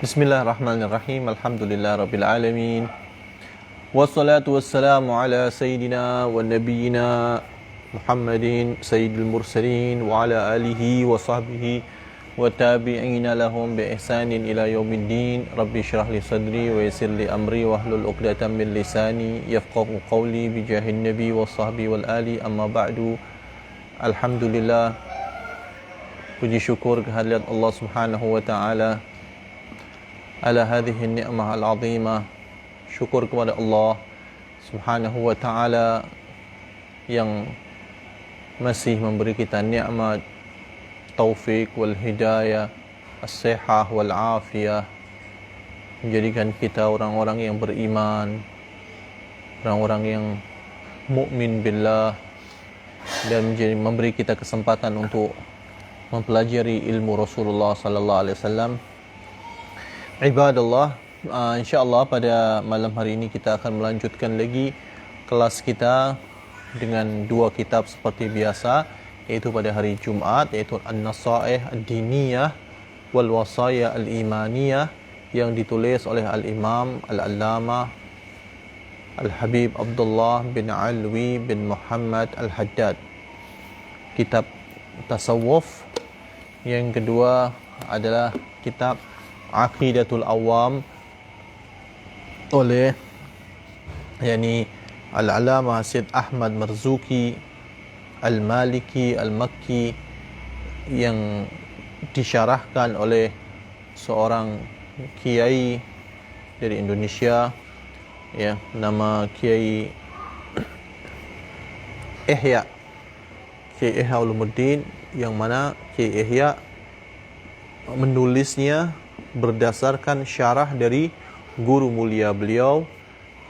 Bismillahirrahmanirrahim. Alhamdulillahirabbil alamin. Wassalatu wassalamu ala sayyidina wa nabiyyina Muhammadin sayyidil mursalin wa ala alihi wa sahbihi wa tabi'ina lahum bi ihsanin ila yaumiddin. Rabbi shrah li sadri wa yassir li amri wa hlul 'uqdatam min lisani yafqahu qawli bi jahin nabi wa sahbi wal ali. Amma ba'du. Alhamdulillah, puji syukur kehadirat Allah Subhanahu wa taala ala hadhihi ni'mah al-'azimah. Syukur kepada Allah Subhanahu wa taala yang masih memberi kita nikmat taufik wal hidayah, as-sihah wal afiyah, menjadikan kita orang-orang yang beriman, orang-orang yang mukmin billah, dan memberi kita kesempatan untuk mempelajari ilmu Rasulullah sallallahu alaihi wasallam. Ibadallah, insya-Allah pada malam hari ini kita akan melanjutkan lagi kelas kita dengan dua kitab seperti biasa, yaitu pada hari Jumaat, yaitu An-Nasaih Ad-Diniyah wal Wasaya Al-Imaniyah, yang ditulis oleh Al-Imam Al-Allamah Al-Habib Abdullah bin Alwi bin Muhammad Al-Haddad. Kitab tasawuf. Yang kedua adalah kitab Aqidatul Awam oleh Al-Allamah Syed Ahmad Marzuki Al-Maliki Al-Makki, yang disyarahkan oleh seorang kiai dari Indonesia, ya, nama Kiai Ihya, Kiai Ihya Ulumuddin, yang mana Kiai Ihya menulisnya berdasarkan syarah dari guru mulia beliau.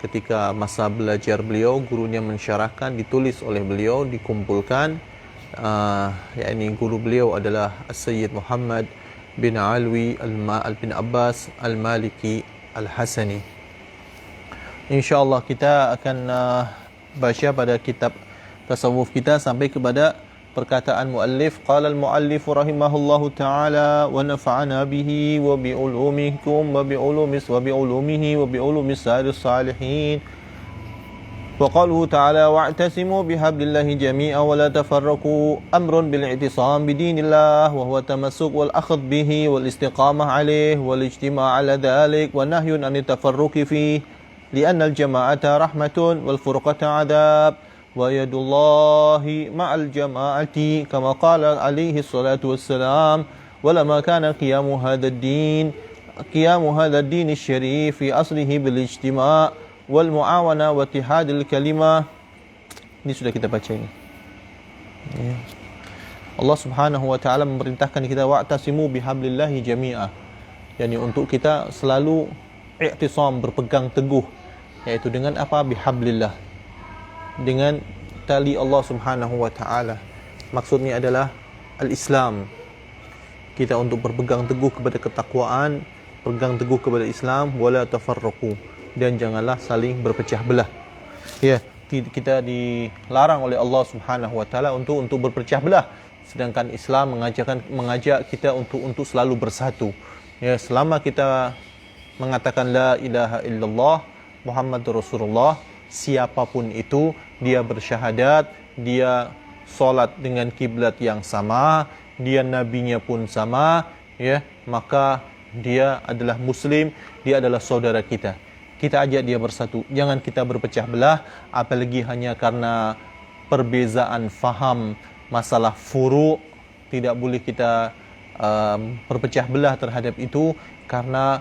Ketika masa belajar beliau, gurunya mensyarahkan, ditulis oleh beliau, dikumpulkan. Guru beliau adalah Sayyid Muhammad bin Alwi bin Abbas Al-Maliki Al-Hasani. InsyaAllah kita akan baca pada kitab tasawuf kita sampai kepada perkataan muallif. Qala al-muallif rahimahullahu ta'ala wa nafa'ana bihi wa bi ulumikum wa bi ulumihi wa bi ulumis salihin. Wa qaluhu ta'ala wa'tasimu bihablillahi jami'an wa la tafarraqu. Amrun bil i'tisam bidinillah wa huwa tamassuk wal akhd bihi wal istiqamah alayhi wal ijtima' ala dhalik wa nahyun an tafarruqi fihi li'anna al-jama'ata rahmatun wal furqata 'adab wa yadullahi ma'al jama'ati kama qala alaihi salatu wassalam walama kana qiyamu hadha ad-din asy-syarif fi aslihi bil ijtima' wal mu'awana wa ittihadil kalimah. Ini sudah kita baca ini, ya. Allah Subhanahu wa taala memerintahkan kita wa'tasimu bihablillahi jami'ah, yakni untuk kita selalu i'tisam, berpegang teguh, yaitu dengan apa? Bihablillah, dengan tali Allah Subhanahu wa taala. Maksudnya adalah al-Islam. Kita untuk berpegang teguh kepada ketakwaan, pegang teguh kepada Islam, wala tafarraqu, dan janganlah saling berpecah belah. Ya, kita dilarang oleh Allah Subhanahu wa taala untuk berpecah belah, sedangkan Islam mengajak kita untuk selalu bersatu. Ya, selama kita mengatakan la ilaha illallah Muhammadur Rasulullah, siapapun itu, dia bersyahadat, dia solat dengan kiblat yang sama, dia nabinya pun sama, ya, maka dia adalah muslim, dia adalah saudara kita. Kita ajak dia bersatu, jangan kita berpecah belah, apalagi hanya karena perbezaan faham masalah furu'. Tidak boleh kita berpecah belah terhadap itu, karena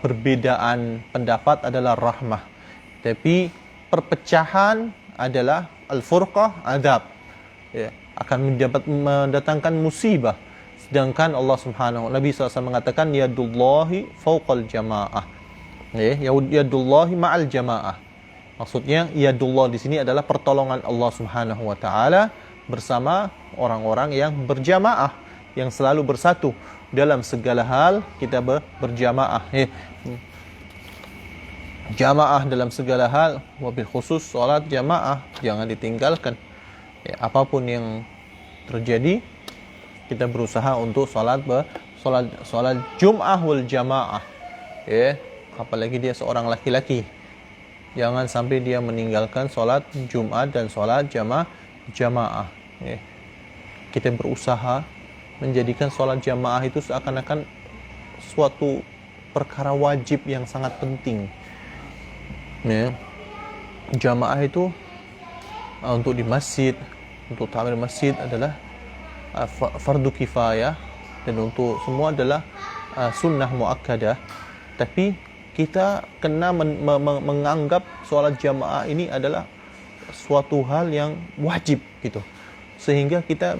perbedaan pendapat adalah rahmah, tapi perpecahan adalah al-furqah, adab, ya, akan mendatangkan musibah. Sedangkan Allah Subhanahu Nabi SAW mengatakan yadullahi fawqal jamaah, ya, yadullahi ma'al jamaah. Maksudnya yadullah di sini adalah pertolongan Allah Subhanahu wa taala bersama orang-orang yang berjamaah, yang selalu bersatu dalam segala hal. Kita berjamaah, ya. Jamaah dalam segala hal, wabil khusus solat jamaah jangan ditinggalkan, ya, apapun yang terjadi, kita berusaha untuk salat Jum'ah wal jamaah. Apalagi dia seorang laki-laki, jangan sampai dia meninggalkan salat Jumat dan salat jamaah. Kita berusaha menjadikan salat jamaah itu seakan-akan suatu perkara wajib yang sangat penting. Jamaah itu untuk di masjid, untuk takmir masjid adalah fardu kifayah, dan untuk semua adalah sunnah muakkadah. Tapi kita kena menganggap solat jamaah ini adalah suatu hal yang wajib gitu, sehingga kita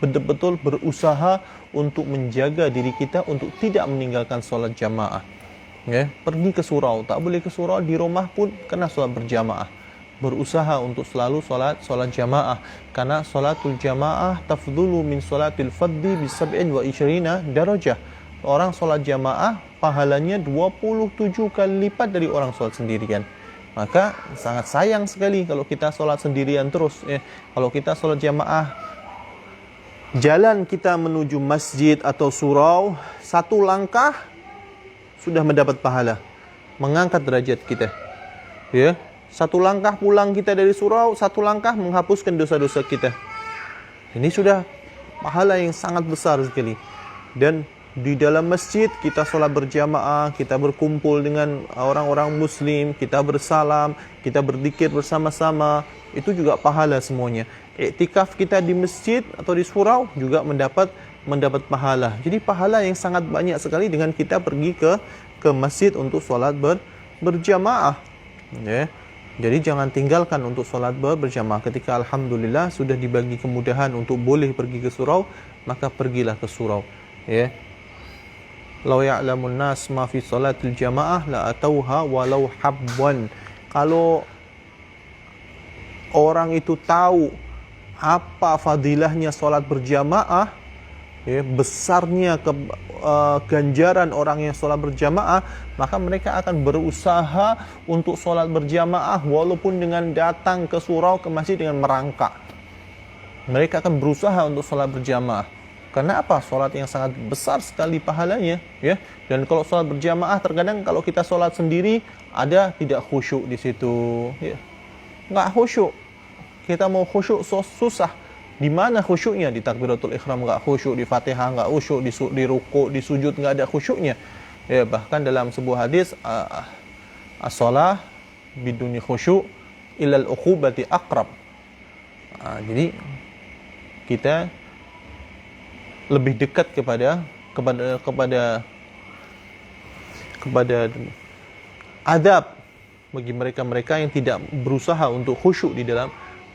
betul-betul berusaha untuk menjaga diri kita untuk tidak meninggalkan solat jamaah. Pergi ke surau, tak boleh ke surau, di rumah pun kena solat berjamaah. Berusaha untuk selalu solat jamaah, karena solatul jamaah tafdhulu min solatil fadhi bi 27 darajah. Orang solat jamaah pahalanya 27 kali lipat dari orang solat sendirian. Maka sangat sayang sekali kalau kita solat sendirian terus. Kalau kita solat jamaah, jalan kita menuju masjid atau surau, satu langkah sudah mendapat pahala, mengangkat derajat kita. Satu langkah pulang kita dari surau, satu langkah menghapuskan dosa-dosa kita. Ini sudah pahala yang sangat besar sekali. Dan di dalam masjid kita sholat berjamaah, kita berkumpul dengan orang-orang muslim, kita bersalam, kita berzikir bersama-sama, itu juga pahala semuanya. Iktikaf kita di masjid atau di surau juga mendapat pahala. Jadi pahala yang sangat banyak sekali dengan kita pergi ke masjid untuk sholat berjamaah. Jadi jangan tinggalkan untuk sholat berjamaah. Ketika alhamdulillah sudah dibagi kemudahan untuk boleh pergi ke surau, maka pergilah ke surau. Lau ya'lamun nas ma fi salatil jamaah la atauha walau habwan. Kalau orang itu tahu apa fadilahnya sholat berjamaah, besarnya ganjaran orang yang sholat berjamaah, maka mereka akan berusaha untuk sholat berjamaah walaupun dengan datang ke surau, ke masjid dengan merangkak. Mereka akan berusaha untuk sholat berjamaah. Karena apa? Sholat yang sangat besar sekali pahalanya. Dan kalau sholat berjamaah, terkadang kalau kita sholat sendiri ada tidak khusyuk di situ. Nggak khusyuk. Kita mau khusyuk susah. Di mana khusyuknya? Di takbiratul ihram enggak khusyuk, di Fatihah enggak khusyuk, di rukuk, di sujud enggak ada khusyuknya. Bahkan dalam sebuah hadis, as-shalah biduni khusyuk ilal uqubati aqrab. Jadi kita lebih dekat kepada adab bagi mereka-mereka yang tidak berusaha untuk khusyuk di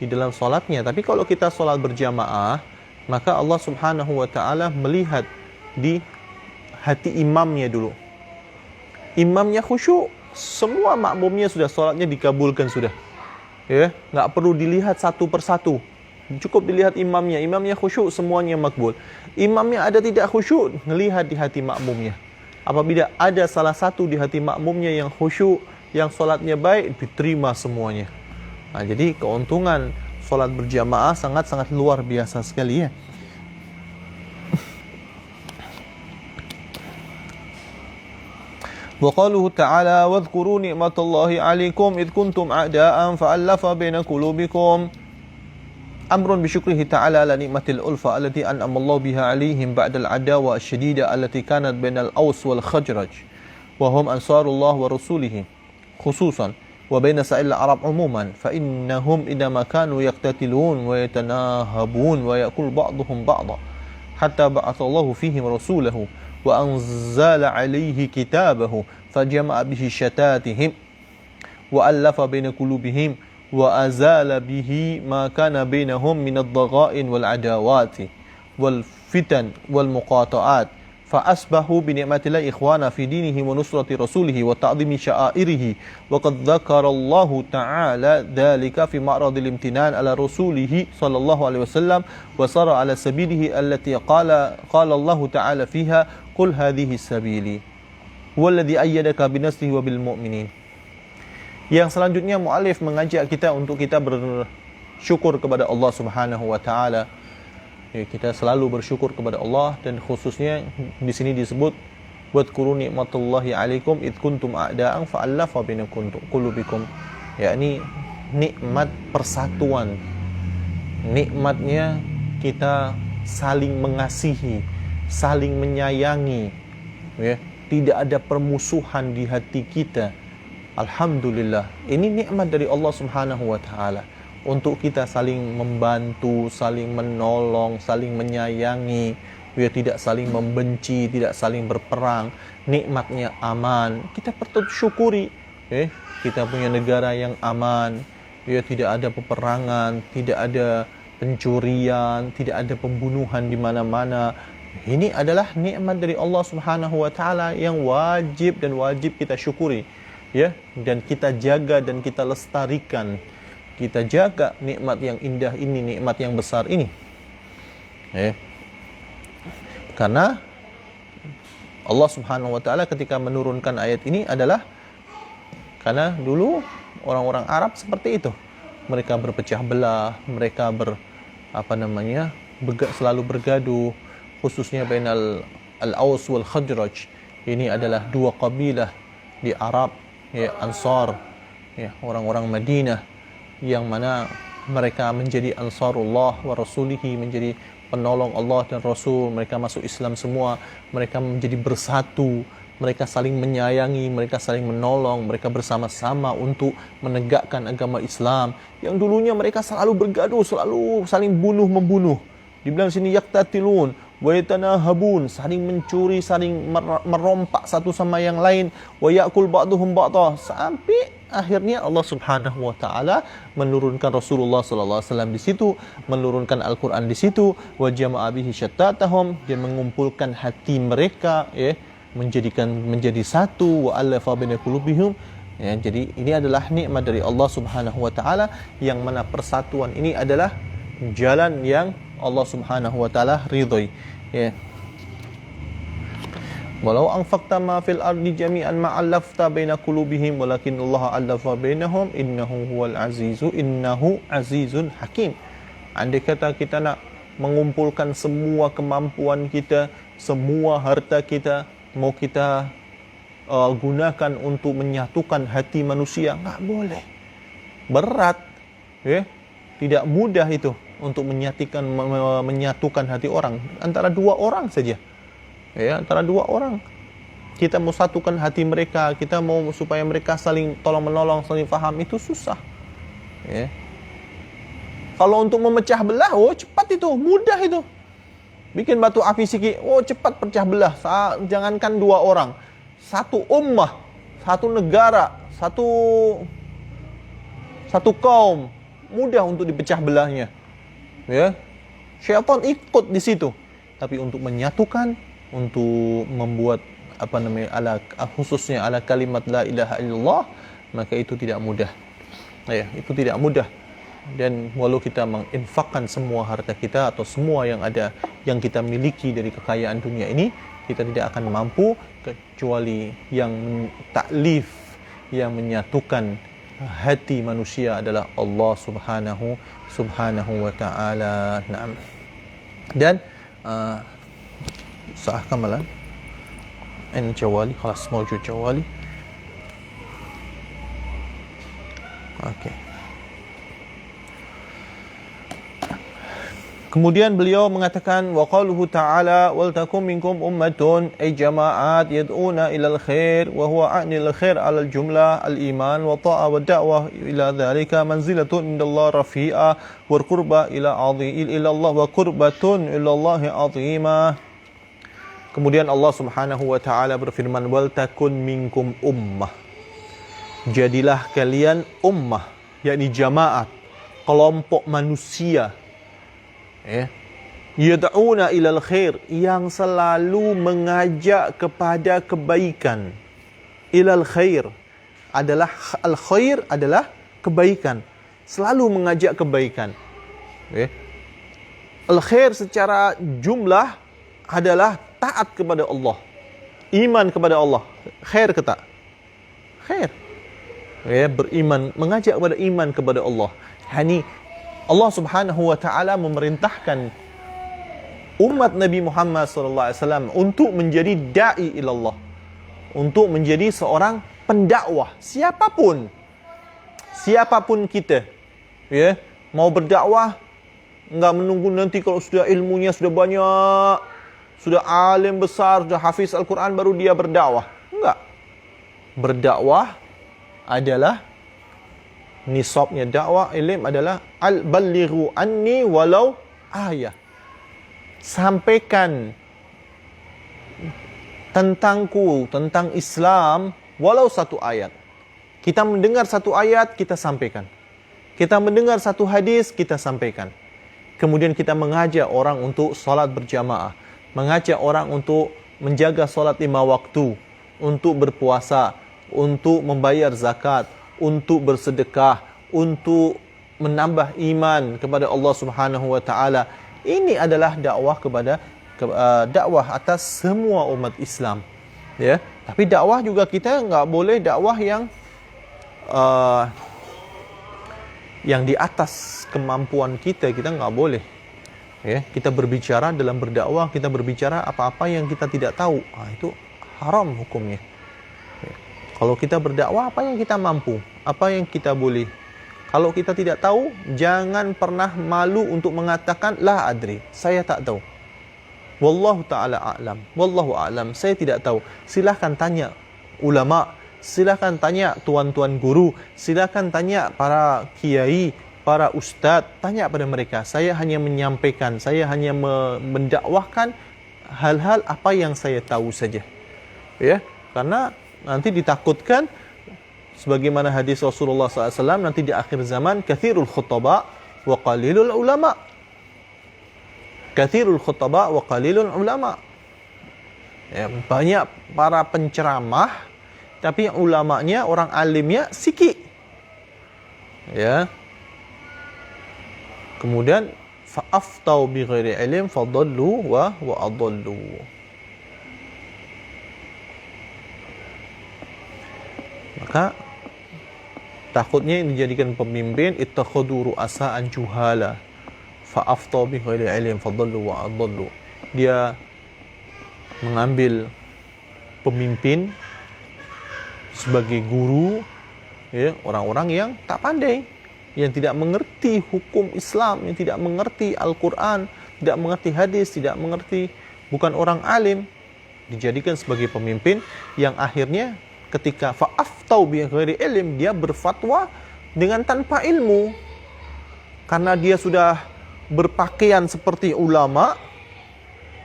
dalam solatnya. Tapi kalau kita solat berjamaah, maka Allah Subhanahu wa ta'ala melihat di hati imamnya dulu. Imamnya khusyuk, semua makmumnya sudah solatnya dikabulkan sudah. Nggak perlu dilihat satu persatu, cukup dilihat imamnya khusyuk, semuanya makbul. Imamnya ada tidak khusyuk, ngelihat di hati makmumnya. Apabila ada salah satu di hati makmumnya yang khusyuk, yang solatnya baik, diterima semuanya. Jadi keuntungan solat berjamaah sangat-sangat luar biasa sekali. Wa qaluhu ta'ala wadhkuru ni'matallahi 'alaikum id kuntum a'da'an fa'alafa baina qulubikum. Amrun bi syukrihi ta'ala ala ni'matil ulfa allati an'ama Allah biha 'alaihim ba'da al-'adawa asy-syadida allati kanat bainal Aws wal Khazraj wa hum ansarullah wa rasulihi khususan وبين سائر العرب عموما فإنهم إنما كانوا يقتتلون ويتناهبون ويأكل بعضهم بعضا حتى بعث الله فيهم رسوله وأنزل عليه كتابه فجمع به شتاتهم وألف بين قلوبهم وأزال به ما كان بينهم من الضغائن والعداوات والفتن والمقاطعات فأصبحوا بنعمة الله إخوانا في دينه ونصرة رسوله وتعظيم شعائره وقد ذكر الله تعالى ذلك في معرض الامتنان على رسوله صلى الله عليه وسلم وصار على سبيله التي قال الله تعالى فيها قل هذه سبيلي والذي أيدك بنصره وبالمؤمنين. Yang selanjutnya mu'alif mengajak kita untuk kita bersyukur kepada Allah Subhanahu wa taala Ya, kita selalu bersyukur kepada Allah, dan khususnya di sini disebut wadhkuru nikmatullahi alaikum id kuntum a'da'an fa'alafa baina qulubikum, yakni nikmat persatuan, nikmatnya kita saling mengasihi, saling menyayangi, ya, tidak ada permusuhan di hati kita. Alhamdulillah, ini nikmat dari Allah Subhanahu wa taala. Untuk kita saling membantu, saling menolong, saling menyayangi, ya, tidak saling membenci, tidak saling berperang. Nikmatnya aman, kita patut syukuri. Kita punya negara yang aman, ya, tidak ada peperangan, tidak ada pencurian, tidak ada pembunuhan di mana-mana. Ini adalah nikmat dari Allah Subhanahu wa taala yang wajib kita syukuri, ya, dan kita jaga dan kita lestarikan. Kita jaga nikmat yang indah ini, nikmat yang besar ini. Karena Allah Subhanahu wa taala ketika menurunkan ayat ini adalah karena dulu orang-orang Arab seperti itu. Mereka berpecah belah, mereka selalu bergaduh, khususnya bainal al-Aus wal Khazraj. Ini adalah dua kabilah di Arab, ya, Ansar, ya, orang-orang Madinah, yang mana mereka menjadi Ansarullah wa Rasulihi, menjadi penolong Allah dan Rasul. Mereka masuk Islam semua, mereka menjadi bersatu, mereka saling menyayangi, mereka saling menolong, mereka bersama-sama untuk menegakkan agama Islam. Yang dulunya mereka selalu bergaduh, selalu saling bunuh-membunuh. Dibilang sini yaqtatilun wa yatanahabun, saling mencuri, saling merompak satu sama yang lain, wa ya'kul ba'duhum ba'dha, sampai akhirnya Allah Subhanahu wa taala menurunkan Rasulullah sallallahu alaihi wasallam di situ, menurunkan Al-Qur'an di situ, wa jama'a bihi syattatahum, dia mengumpulkan hati mereka, ya, menjadi satu, wa alafa baina qulubihim. Ya, jadi ini adalah nikmat dari Allah Subhanahu wa taala, yang mana persatuan ini adalah jalan yang Allah Subhanahu wa taala ridhoi, ya. Walau anfaqta ma fil ardi jami'an ma 'allafta baina qulubihim walakin Allah 'allafa bainahum innahu azizun hakim. Andai kata kita nak mengumpulkan semua kemampuan kita, semua harta kita, mau kita gunakan untuk menyatukan hati manusia, enggak boleh. Berat, ya. Tidak mudah itu untuk menyatukan hati orang antara dua orang saja. Ya, antara dua orang. Kita mau satukan hati mereka, kita mau supaya mereka saling tolong menolong, saling faham, itu susah. Ya. Kalau untuk memecah belah, cepat itu, mudah itu. Bikin batu api sikit, cepat pecah belah. Jangankan dua orang, satu ummah, satu negara, satu kaum, mudah untuk dipecah belahnya. Ya. Syaitan ikut di situ. Tapi untuk menyatukan, untuk membuat khususnya ala kalimat la ilaha illallah, maka itu tidak mudah. Ya, itu tidak mudah. Dan walau kita menginfakkan semua harta kita atau semua yang ada, yang kita miliki dari kekayaan dunia ini, kita tidak akan mampu kecuali yang taklif, yang menyatukan hati manusia adalah Allah Subhanahu wa ta'ala. Naam. Dan sah kamalan jawali خلاص موجود جوالي. Okey. Kemudian beliau mengatakan wa qaluhu ta'ala wal takum minkum ummatun ay jama'at yad'una ila al-khair wa huwa a'ni al-khair 'ala al-jumlah al-iman wa ta'a wa da'wah ila dhalika manzilatun indallah rafi'a wa qurba ila Allah wa qurbatun ila Allah 'azimah. Kemudian Allah Subhanahu wa taala berfirman wal takun minkum ummah. Jadilah kalian ummah, yakni jamaat, kelompok manusia. Ya. Yad'una ilal khair, yang selalu mengajak kepada kebaikan. Ilal khair adalah al-khair adalah kebaikan. Selalu mengajak kebaikan. Ya. Al-khair secara jumlah adalah taat kepada Allah, iman kepada Allah. Khair ke tak? Khair. Ya, beriman, mengajak kepada iman kepada Allah. Allah Subhanahu wa taala memerintahkan umat Nabi Muhammad SAW untuk menjadi da'i ilallah, untuk menjadi seorang pendakwah. Siapapun kita, ya, mau berdakwah, enggak menunggu nanti kalau sudah ilmunya sudah banyak, sudah alim besar, sudah hafiz Al-Quran baru dia berdakwah. Enggak. Berdakwah adalah nisabnya dakwah ilm adalah al-ballighu anni walau ayah. Sampaikan tentangku, tentang Islam walau satu ayat. Kita mendengar satu ayat, kita sampaikan. Kita mendengar satu hadis, kita sampaikan. Kemudian kita mengajak orang untuk salat berjamaah, mengajak orang untuk menjaga salat 5 waktu, untuk berpuasa, untuk membayar zakat, untuk bersedekah, untuk menambah iman kepada Allah Subhanahu wa taala. Ini adalah dakwah dakwah atas semua umat Islam. Ya, tapi dakwah juga kita enggak boleh dakwah yang di atas kemampuan kita enggak boleh. Ya, kita berbicara dalam berdakwah, kita berbicara apa-apa yang kita tidak tahu. Itu haram hukumnya. Ya. Kalau kita berdakwah, apa yang kita mampu, apa yang kita boleh. Kalau kita tidak tahu, jangan pernah malu untuk mengatakan la adri, saya tak tahu. Wallahu ta'ala a'lam. Wallahu a'lam, saya tidak tahu. Silahkan tanya ulama, silahkan tanya tuan-tuan guru, silahkan tanya para kiai, para ustaz, tanya pada mereka. Saya hanya menyampaikan, saya hanya mendakwahkan hal-hal apa yang saya tahu saja. Ya, karena nanti ditakutkan sebagaimana hadis Rasulullah SAW nanti di akhir zaman, kathirul khutaba wa qalilul ulama. Kathirul khutaba wa qalilul ulama. Ya, banyak para penceramah, tapi ulamanya, orang alimnya sikit. Ya. Kemudian fa'aftau bi ghairi ilm fadallu wa adallu. Maka takutnya yang dijadikan pemimpin ittakhadhu ru'asa'an juhala fa'aftau bi ghairi ilm fadallu wa adallu. Dia mengambil pemimpin sebagai guru, ya, orang-orang yang tak pandai, yang tidak mengerti hukum Islam, yang tidak mengerti Al-Quran, tidak mengerti hadis, tidak mengerti, bukan orang alim, dijadikan sebagai pemimpin yang akhirnya ketika fa'aftau bi ghairi ilm, dia berfatwa dengan tanpa ilmu. Karena dia sudah berpakaian seperti ulama,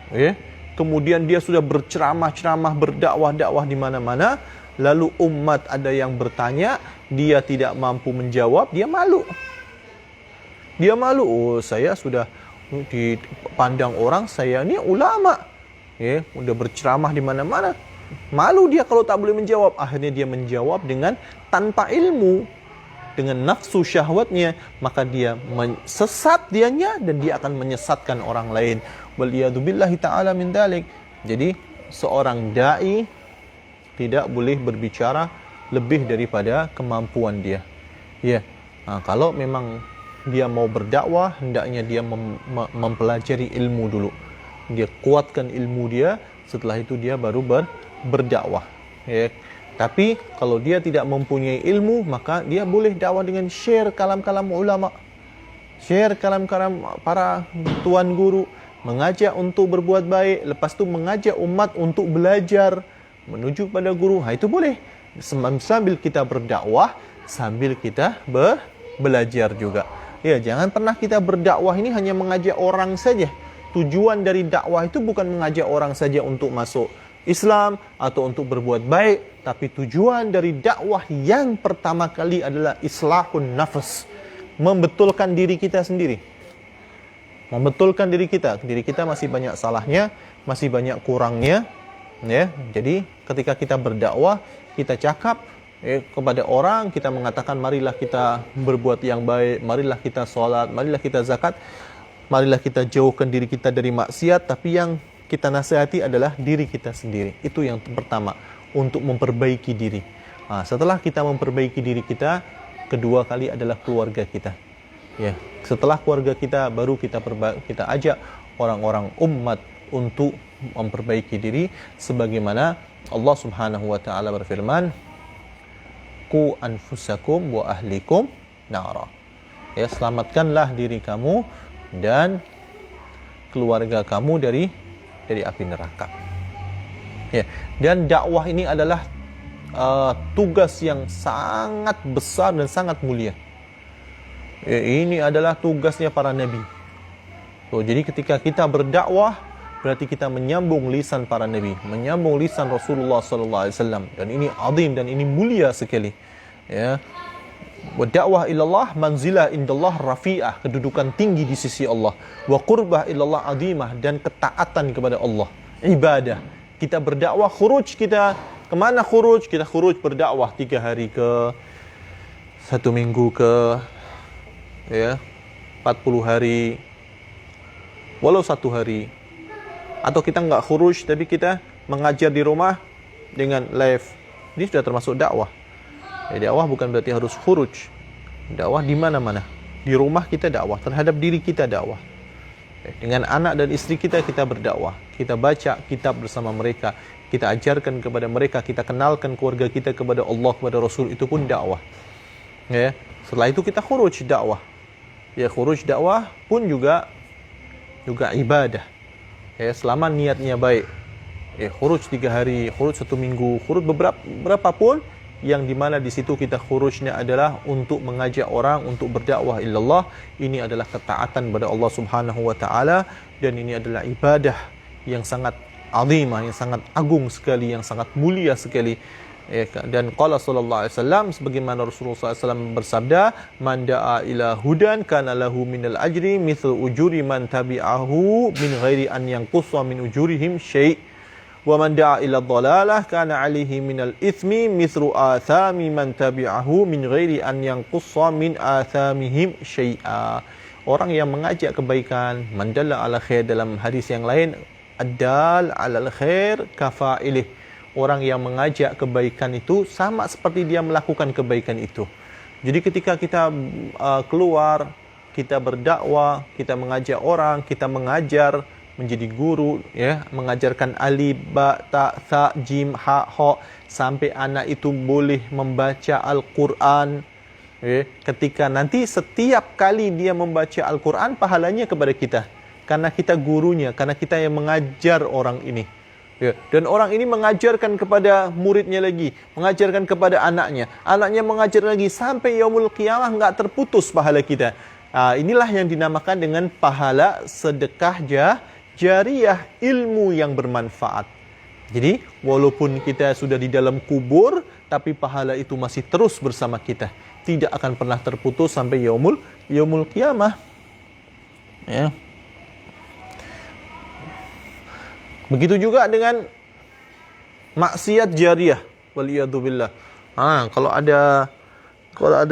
ya, kemudian dia sudah berceramah-ceramah, berdakwah-dakwah di mana-mana, lalu umat ada yang bertanya, dia tidak mampu menjawab, dia malu. Dia malu, oh saya sudah dipandang orang, saya ini ulama. Ya, udah berceramah di mana-mana. Malu dia kalau tak boleh menjawab. Akhirnya dia menjawab dengan tanpa ilmu, dengan nafsu syahwatnya, maka dia sesat dianya dan dia akan menyesatkan orang lain. Waliyadzubillahi ta'ala min dalik. Jadi seorang dai tidak boleh berbicara lebih daripada kemampuan dia. Ya. Kalau memang dia mau berdakwah, hendaknya dia mempelajari ilmu dulu. Dia kuatkan ilmu dia, setelah itu dia baru berdakwah. Ya. Tapi kalau dia tidak mempunyai ilmu, maka dia boleh dakwah dengan share kalam-kalam ulama, share kalam-kalam para tuan guru, mengajak untuk berbuat baik, lepas tu mengajak umat untuk belajar menuju pada guru. Itu boleh. Sambil kita berdakwah, sambil kita belajar juga. Ya, jangan pernah kita berdakwah ini hanya mengajak orang saja. Tujuan dari dakwah itu bukan mengajak orang saja untuk masuk Islam atau untuk berbuat baik, tapi tujuan dari dakwah yang pertama kali adalah islahun nafs, membetulkan diri kita sendiri. Membetulkan diri kita masih banyak salahnya, masih banyak kurangnya. Ya, jadi ketika kita berdakwah, kita cakap kepada orang, kita mengatakan marilah kita berbuat yang baik, marilah kita solat, marilah kita zakat, marilah kita jauhkan diri kita dari maksiat. Tapi yang kita nasihati adalah diri kita sendiri. Itu yang pertama, untuk memperbaiki diri. Setelah kita memperbaiki diri kita, kedua kali adalah keluarga kita. Ya, setelah keluarga kita, baru kita ajak orang-orang umat untuk memperbaiki diri, sebagaimana Allah Subhanahu wa taala berfirman, "Qu anfusakum wa ahlikum nara." Ya, selamatkanlah diri kamu dan keluarga kamu dari api neraka. Ya, dan dakwah ini adalah tugas yang sangat besar dan sangat mulia. Ya, ini adalah tugasnya para nabi. So, jadi ketika kita berdakwah, berarti kita menyambung lisan para nabi, menyambung lisan Rasulullah sallallahu alaihi wasallam, dan ini azim dan ini mulia sekali. Ya. Wa dakwah ilallah manzilah indallah rafi'ah, kedudukan tinggi di sisi Allah. Wa qurbah ilallah azimah, dan ketaatan kepada Allah, ibadah. Kita berdakwah, khuruj kita kemana khuruj? Kita khuruj berdakwah 3 hari ke, 1 minggu ke, ya, 40 hari, walau 1 hari. Atau kita enggak khuruj tapi kita mengajar di rumah dengan live. Ini sudah termasuk dakwah. Ya, dakwah bukan berarti harus khuruj. Dakwah di mana-mana. Di rumah kita dakwah, terhadap diri kita dakwah. Dengan anak dan istri kita berdakwah. Kita baca kitab bersama mereka, kita ajarkan kepada mereka, kita kenalkan keluarga kita kepada Allah, kepada Rasul, itu pun dakwah. Ya, setelah itu kita khuruj dakwah. Ya, khuruj dakwah pun juga ibadah. Ya, selama niatnya baik. Ya, khuruj 3 hari, khuruj 1 minggu, khuruj berapapun, yang dimana di situ kita khurujnya adalah untuk mengajak orang untuk berdakwah ilallah. Ini adalah ketaatan kepada Allah Subhanahu wa taala, dan ini adalah ibadah yang sangat azimah, yang sangat agung sekali, yang sangat mulia sekali. Dan qala sallallahu alaihi wasallam, sebagaimana Rasulullah SAW bersabda, "Man da'a ila hudan kana lahu minal ajri mithlu ujuri man tabi'ahu min ghairi an yanqussa min ujurihim syai'. Wa man da'a ila dhalalah kana 'alaihi minal ithmi mithlu athami man tabi'ahu min ghairi an yanqussa min athamihim syai'a." Orang yang mengajak kebaikan, mandalla ala khair, dalam hadis yang lain, ad-dal 'alal khair kafa'ilih. Orang yang mengajak kebaikan itu sama seperti dia melakukan kebaikan itu. Jadi ketika kita keluar, kita berdakwah, kita mengajak orang, kita mengajar, menjadi guru, ya, mengajarkan alif, ba, ta, tha, jim, ha, ho, sampai anak itu boleh membaca Al-Quran. Ya, ketika nanti setiap kali dia membaca Al-Quran, pahalanya kepada kita. Karena kita gurunya, karena kita yang mengajar orang ini. Ya, dan orang ini mengajarkan kepada muridnya lagi, mengajarkan kepada anaknya, anaknya mengajar lagi, sampai yaumul qiyamah enggak terputus pahala kita. Inilah yang dinamakan dengan pahala sedekah jariyah, ilmu yang bermanfaat. Jadi walaupun kita sudah di dalam kubur, tapi pahala itu masih terus bersama kita, tidak akan pernah terputus sampai yaumul qiyamah. Ya. Begitu juga dengan maksiat jariyah, waliyadzubillah. Kalau ada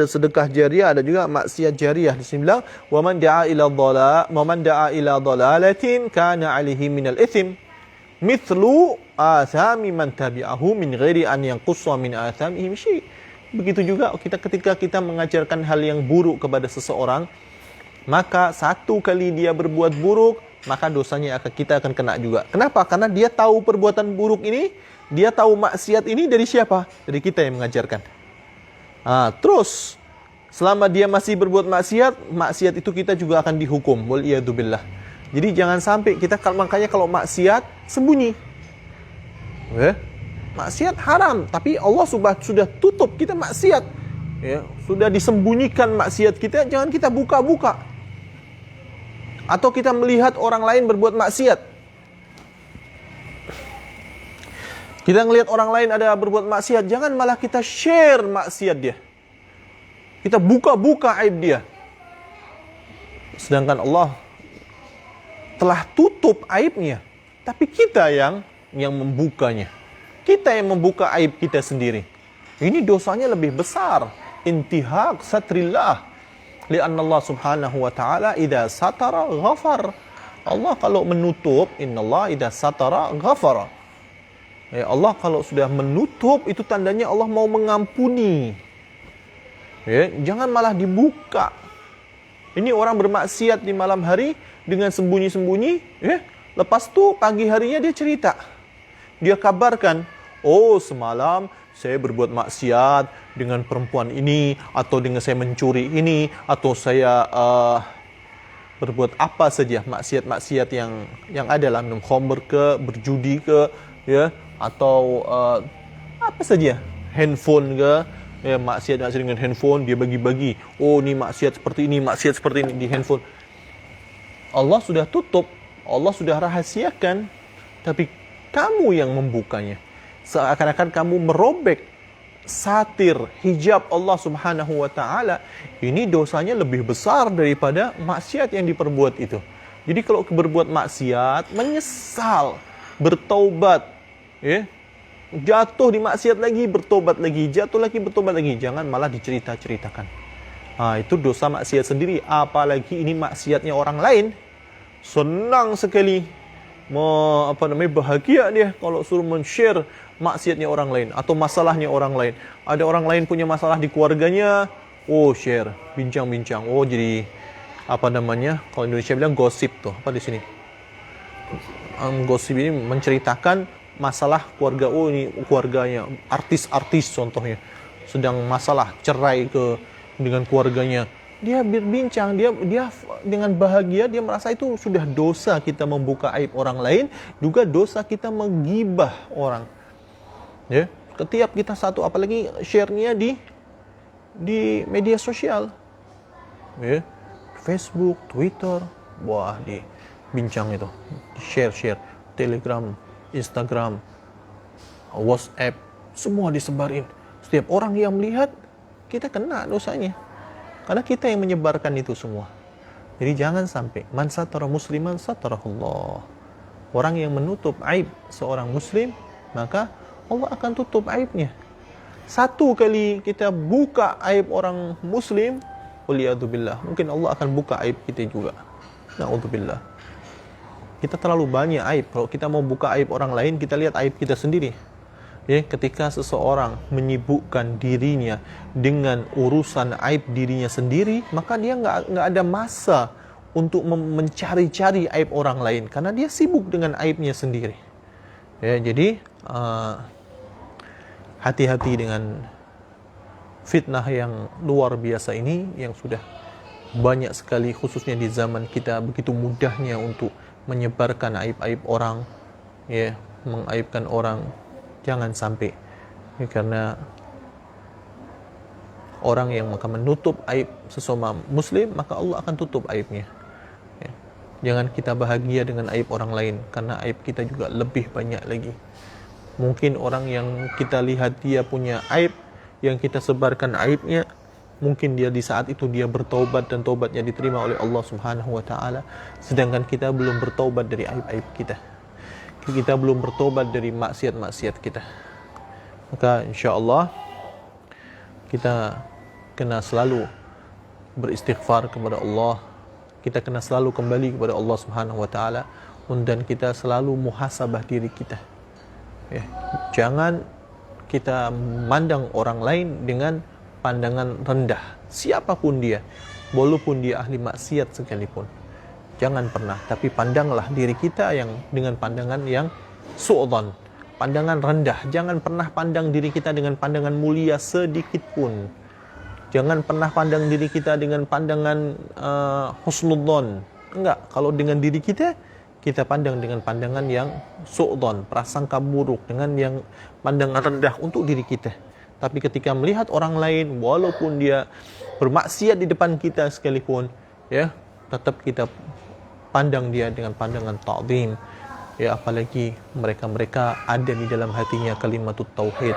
sedekah jariyah, ada juga maksiat jariyah. Di sini bilang, "Wa man da'a ila dhalalatin kana 'alaihi minal itsm mithlu athami man tabi'ahu min ghairi an yanqussa min athamihim syai'." Begitu juga ketika kita mengajarkan hal yang buruk kepada seseorang, maka satu kali dia berbuat buruk, maka dosanya kita akan kena juga. Kenapa? Karena dia tahu perbuatan buruk ini, dia tahu maksiat ini dari siapa? Dari kita yang mengajarkan. Terus selama dia masih berbuat maksiat itu kita juga akan dihukum. Waliyadzubillah. Jadi jangan sampai kita, makanya kalau maksiat sembunyi. Maksiat haram, tapi Allah sudah tutup kita maksiat. Ya, sudah disembunyikan maksiat kita, jangan kita buka-buka. Atau kita melihat orang lain berbuat maksiat, kita ngelihat orang lain ada berbuat maksiat, jangan malah kita share maksiat dia, kita buka-buka aib dia. Sedangkan Allah telah tutup aibnya, tapi kita yang membukanya. Kita yang membuka aib kita sendiri. Ini dosanya lebih besar. Intihak satrillah. Lianna Allah Subhanahu wa taala idza satara ghafar. Allah kalau menutup, innallaha idza satara ghafara. Ya, Allah kalau sudah menutup, itu tandanya Allah mau mengampuni. Ya, jangan malah dibuka. Ini orang bermaksiat di malam hari dengan sembunyi-sembunyi, ya. Lepas tu pagi harinya dia cerita. Dia kabarkan, oh semalam saya berbuat maksiat dengan perempuan ini, atau dengan saya mencuri ini, atau saya berbuat apa saja maksiat-maksiat yang ada lah, minum khamr ke, berjudi ke, ya, atau apa saja, handphone ke, ya, maksiat dengan handphone dia bagi-bagi. Oh ni maksiat seperti ini, maksiat seperti ini di handphone. Allah sudah tutup, Allah sudah rahasiakan, tapi kamu yang membukanya. Seakan-akan kamu merobek satir, hijab Allah Subhanahu wa taala. Ini dosanya lebih besar daripada maksiat yang diperbuat itu. Jadi kalau berbuat maksiat, menyesal, bertaubat, ya, jatuh di maksiat lagi, bertobat lagi, jatuh lagi, bertobat lagi, jangan malah dicerita-ceritakan. Itu dosa maksiat sendiri. Apalagi ini maksiatnya orang lain. Senang sekali, bahagia dia kalau suruh men-share maksiatnya orang lain atau masalahnya orang lain. Ada orang lain punya masalah di keluarganya, oh share, bincang-bincang. Oh jadi kalau Indonesia bilang gosip tuh, apa di sini? Gosip ini menceritakan masalah keluarga. Oh ini keluarganya artis-artis contohnya sedang masalah cerai dengan keluarganya. Dia berbincang, dia dengan bahagia, dia merasa itu sudah dosa kita membuka aib orang lain, juga dosa kita menggibah orang. Ya, setiap kita satu, apalagi share-nya di media sosial. Ya, Facebook, Twitter, wah dibincang itu, share, Telegram, Instagram, WhatsApp, semua disebarin. Setiap orang yang melihat, kita kena dosanya. Karena kita yang menyebarkan itu semua. Jadi jangan sampai man satara musliman satarahullah. Orang yang menutup aib seorang muslim, maka Allah akan tutup aibnya. Satu kali kita buka aib orang muslim, waliyadzubillah, mungkin Allah akan buka aib kita juga. Na'udzubillah. Kita terlalu banyak aib. Kalau kita mau buka aib orang lain, kita lihat aib kita sendiri. Ya, ketika seseorang menyibukkan dirinya dengan urusan aib dirinya sendiri, maka dia nggak ada masa untuk mencari-cari aib orang lain, karena dia sibuk dengan aibnya sendiri. Ya, jadi hati-hati dengan fitnah yang luar biasa ini, yang sudah banyak sekali, khususnya di zaman kita, begitu mudahnya untuk menyebarkan aib-aib orang, ya, mengaibkan orang. Jangan sampai, ya, karena orang yang maka menutup aib sesama muslim, maka Allah akan tutup aibnya. Ya. Jangan kita bahagia dengan aib orang lain, karena aib kita juga lebih banyak lagi. Mungkin orang yang kita lihat dia punya aib, yang kita sebarkan aibnya, mungkin dia di saat itu dia bertaubat dan taubatnya diterima oleh Allah Subhanahu wa taala, sedangkan kita belum bertaubat dari aib-aib kita. Kita belum bertobat dari maksiat-maksiat kita. Maka insya-Allah kita kena selalu beristighfar kepada Allah. Kita kena selalu kembali kepada Allah Subhanahu wa taala, dan kita selalu muhasabah diri kita. Ya, jangan kita memandang orang lain dengan pandangan rendah, siapapun dia, walaupun dia ahli maksiat sekalipun. Jangan pernah, tapi pandanglah diri kita yang dengan pandangan yang su'dhan, pandangan rendah. Jangan pernah pandang diri kita dengan pandangan mulia sedikit pun. Jangan pernah pandang diri kita dengan pandangan husnudzon. Enggak, kalau dengan diri kita pandang dengan pandangan yang su'dhan, prasangka buruk, dengan yang pandangan rendah untuk diri kita. Tapi ketika melihat orang lain, walaupun dia bermaksiat di depan kita sekalipun, ya, tetap kita pandang dia dengan pandangan ta'zim. Ya, apalagi mereka ada di dalam hatinya kalimatut tauhid.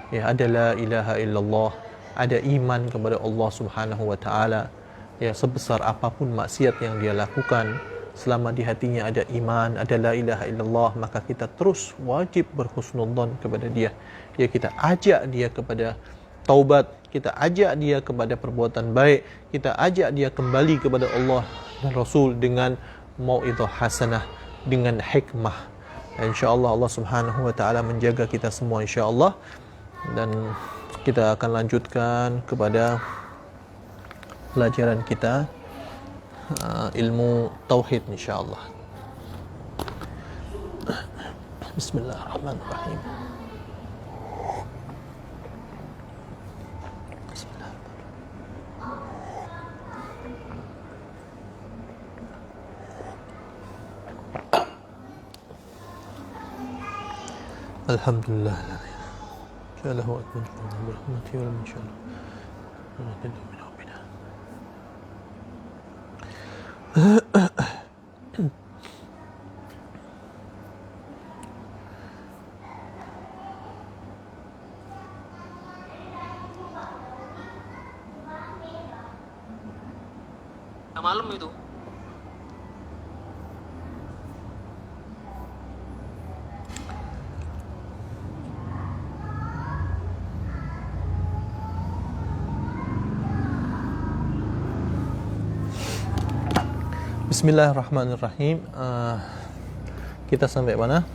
Ya, ada la ilaha illallah, ada iman kepada Allah Subhanahu wa taala. Ya, sebesar apapun maksiat yang dia lakukan, selama di hatinya ada iman, ada la ilaha illallah, maka kita terus wajib berhusnudzon kepada dia. Ya, kita ajak dia kepada taubat, kita ajak dia kepada perbuatan baik, kita ajak dia kembali kepada Allah dan Rasul dengan mau'izah hasanah, dengan hikmah. InsyaAllah Allah Subhanahu wa ta'ala menjaga kita semua insyaAllah. Dan kita akan lanjutkan kepada pelajaran kita ilmu tauhid insyaallah. Bismillahirrahmanirrahim. Alhamdulillah. Jalahu akbar. Rahmati wal minsyallah. Malam itu. Bismillahirrahmanirrahim. Kita sampai mana?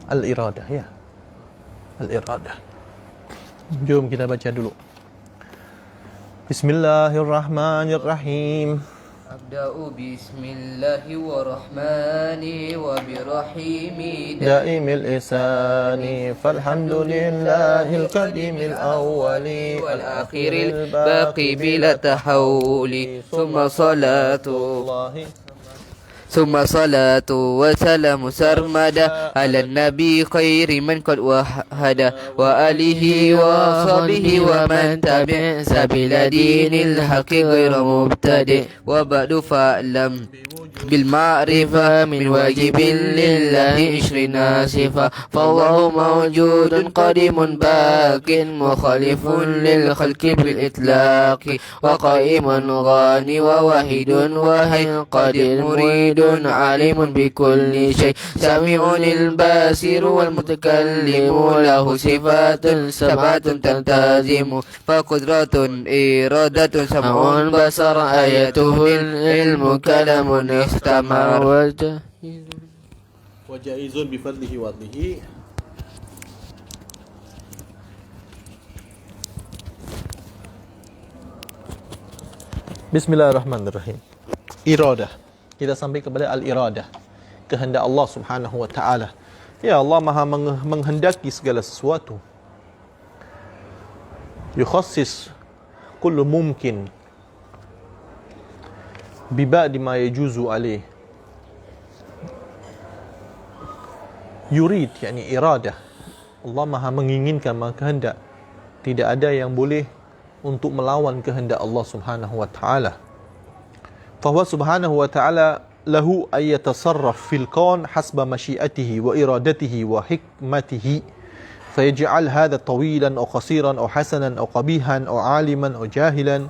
Al-iradah ya. Al-iradah. Jom kita baca dulu. Bismillahirrahmanirrahim. Abda'u bismillahi wa rahmani wa birahimi Daimil isani falhamdulillahil qadimil awwali wal akhiril baqi bila tahawuli Thumma salatu ثم صلاة وسلام سرمدا على النبي خير من قد وحدا وآله وصحبه ومن تبع سبيل دين الحق غير مبتدئ وبعد فاعلم بالمعرفة من واجب لله عشرين صفة فالله موجود قديم باق مخالف للخلق بالإطلاق وقائم غاني وواحد وهي قدير مريد عليم بكل شيء سميع البصير والمتكلم له صفات سبعة تلتزم فقدرة إرادة سمع بصر آيته العلم كلام استمر وجائز بفضله وضله. Bismillahirrahmanirrahim. Iradah. Kita sampai kepada al-iradah, kehendak Allah Subhanahu wa taala. Ya, Allah Maha menghendaki segala sesuatu. Yukhassis kullu mumkin bi ba'di ma yajuzu alaih. Yurid, yakni iradah. Allah Maha menginginkan, maha kehendak. Tidak ada yang boleh untuk melawan kehendak Allah Subhanahu wa taala. فهو سبحانه وتعالى له أن يتصرف في الكون حسب مشيئته وإرادته وحكمته فيجعل هذا طويلا أو قصيرا أو حسنا أو قبيحا أو عالما أو جاهلا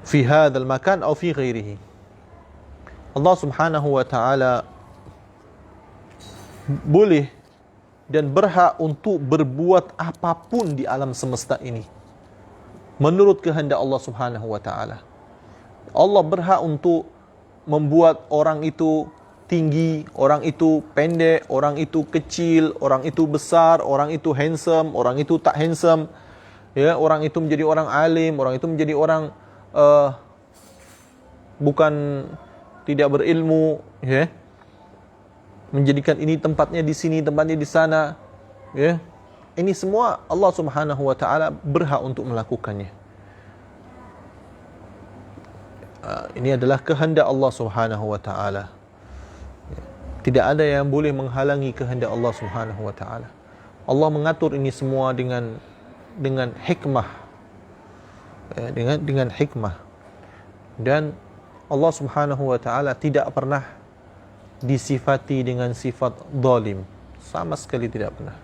في هذا المكان أو في غيره. Allah Subhanahu wa taala boleh dan berhak untuk berbuat apapun di alam semesta ini menurut kehendak Allah Subhanahu wa taala. Allah berhak untuk membuat orang itu tinggi, orang itu pendek, orang itu kecil, orang itu besar, orang itu handsome, orang itu tak handsome. Ya, orang itu menjadi orang alim, orang itu menjadi orang bukan tidak berilmu, ya. Menjadikan ini tempatnya di sini, tempatnya di sana, ya. Ini semua Allah Subhanahu wa taala berhak untuk melakukannya. Ini adalah kehendak Allah Subhanahu wa taala. Tidak ada yang boleh menghalangi kehendak Allah Subhanahu wa taala. Allah mengatur ini semua dengan hikmah. Dengan hikmah. Dan Allah Subhanahu wa taala tidak pernah disifati dengan sifat zalim. Sama sekali tidak pernah.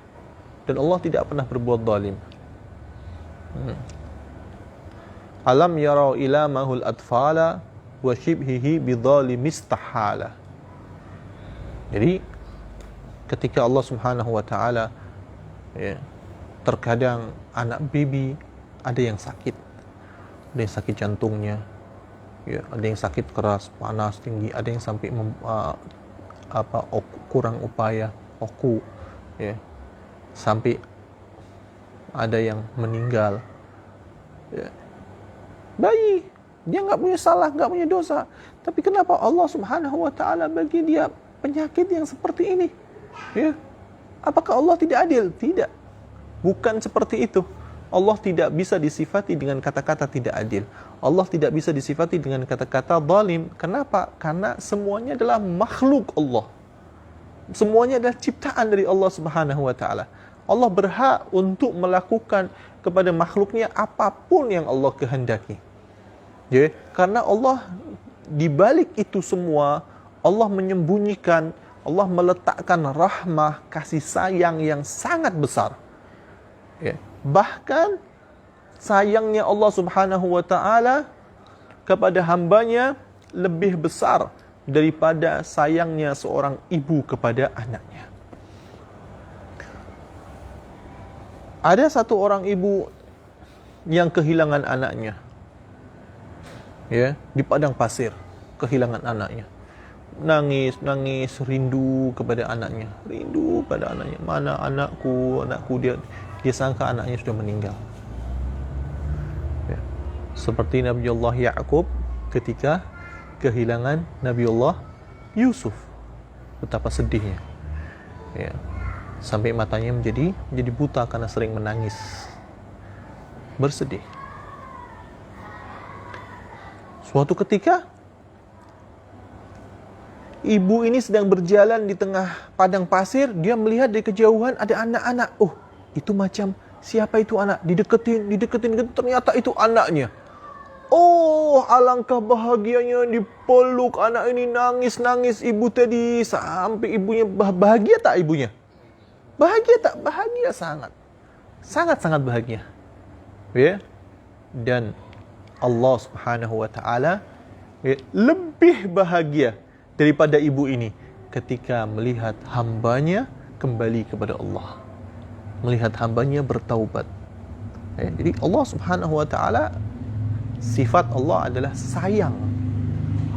Dan Allah tidak pernah berbuat zalim. Alam yarau ila mahul atfala wa shibhihi bidzalimistahala. Jadi ketika Allah Subhanahu wa taala, ya, terkadang anak baby ada yang sakit jantungnya, ya, ada yang sakit keras, panas tinggi, ada yang sampai kurang upaya, ya, sampai ada yang meninggal, ya. Dia enggak punya salah, enggak punya dosa. Tapi kenapa Allah Subhanahu wa taala bagi dia penyakit yang seperti ini? Ya. Apakah Allah tidak adil? Tidak. Bukan seperti itu. Allah tidak bisa disifati dengan kata-kata tidak adil. Allah tidak bisa disifati dengan kata-kata zalim. Kenapa? Karena semuanya adalah makhluk Allah. Semuanya adalah ciptaan dari Allah Subhanahu wa taala. Allah berhak untuk melakukan kepada makhluknya apapun yang Allah kehendaki. Ya, karena Allah di balik itu semua, Allah menyembunyikan, Allah meletakkan rahmah, kasih sayang yang sangat besar. Ya. Bahkan sayangnya Allah Subhanahu wa taala kepada hambanya lebih besar daripada sayangnya seorang ibu kepada anaknya. Ada satu orang ibu yang kehilangan anaknya. Ya, di padang pasir kehilangan anaknya. Nangis, rindu kepada anaknya. Rindu pada anaknya. Mana anakku, dia sangka anaknya sudah meninggal. Ya. Seperti Nabiullah Ya'qub ketika kehilangan Nabiullah Yusuf. Betapa sedihnya. Ya. Sampai matanya menjadi buta karena sering menangis. Bersedih. Suatu ketika ibu ini sedang berjalan di tengah padang pasir, dia melihat dari kejauhan ada anak-anak. Oh, itu macam siapa itu anak? Dideketin, ternyata itu anaknya. Oh, alangkah bahagianya dipeluk anak ini, nangis ibu tadi sampai ibunya bahagia tak ibunya? Bahagia tak? Bahagia sangat. Sangat bahagia. Ya. Dan Allah Subhanahu wa taala lebih bahagia daripada ibu ini ketika melihat hambanya kembali kepada Allah. Melihat hambanya bertaubat. Jadi Allah Subhanahu wa taala, sifat Allah adalah sayang,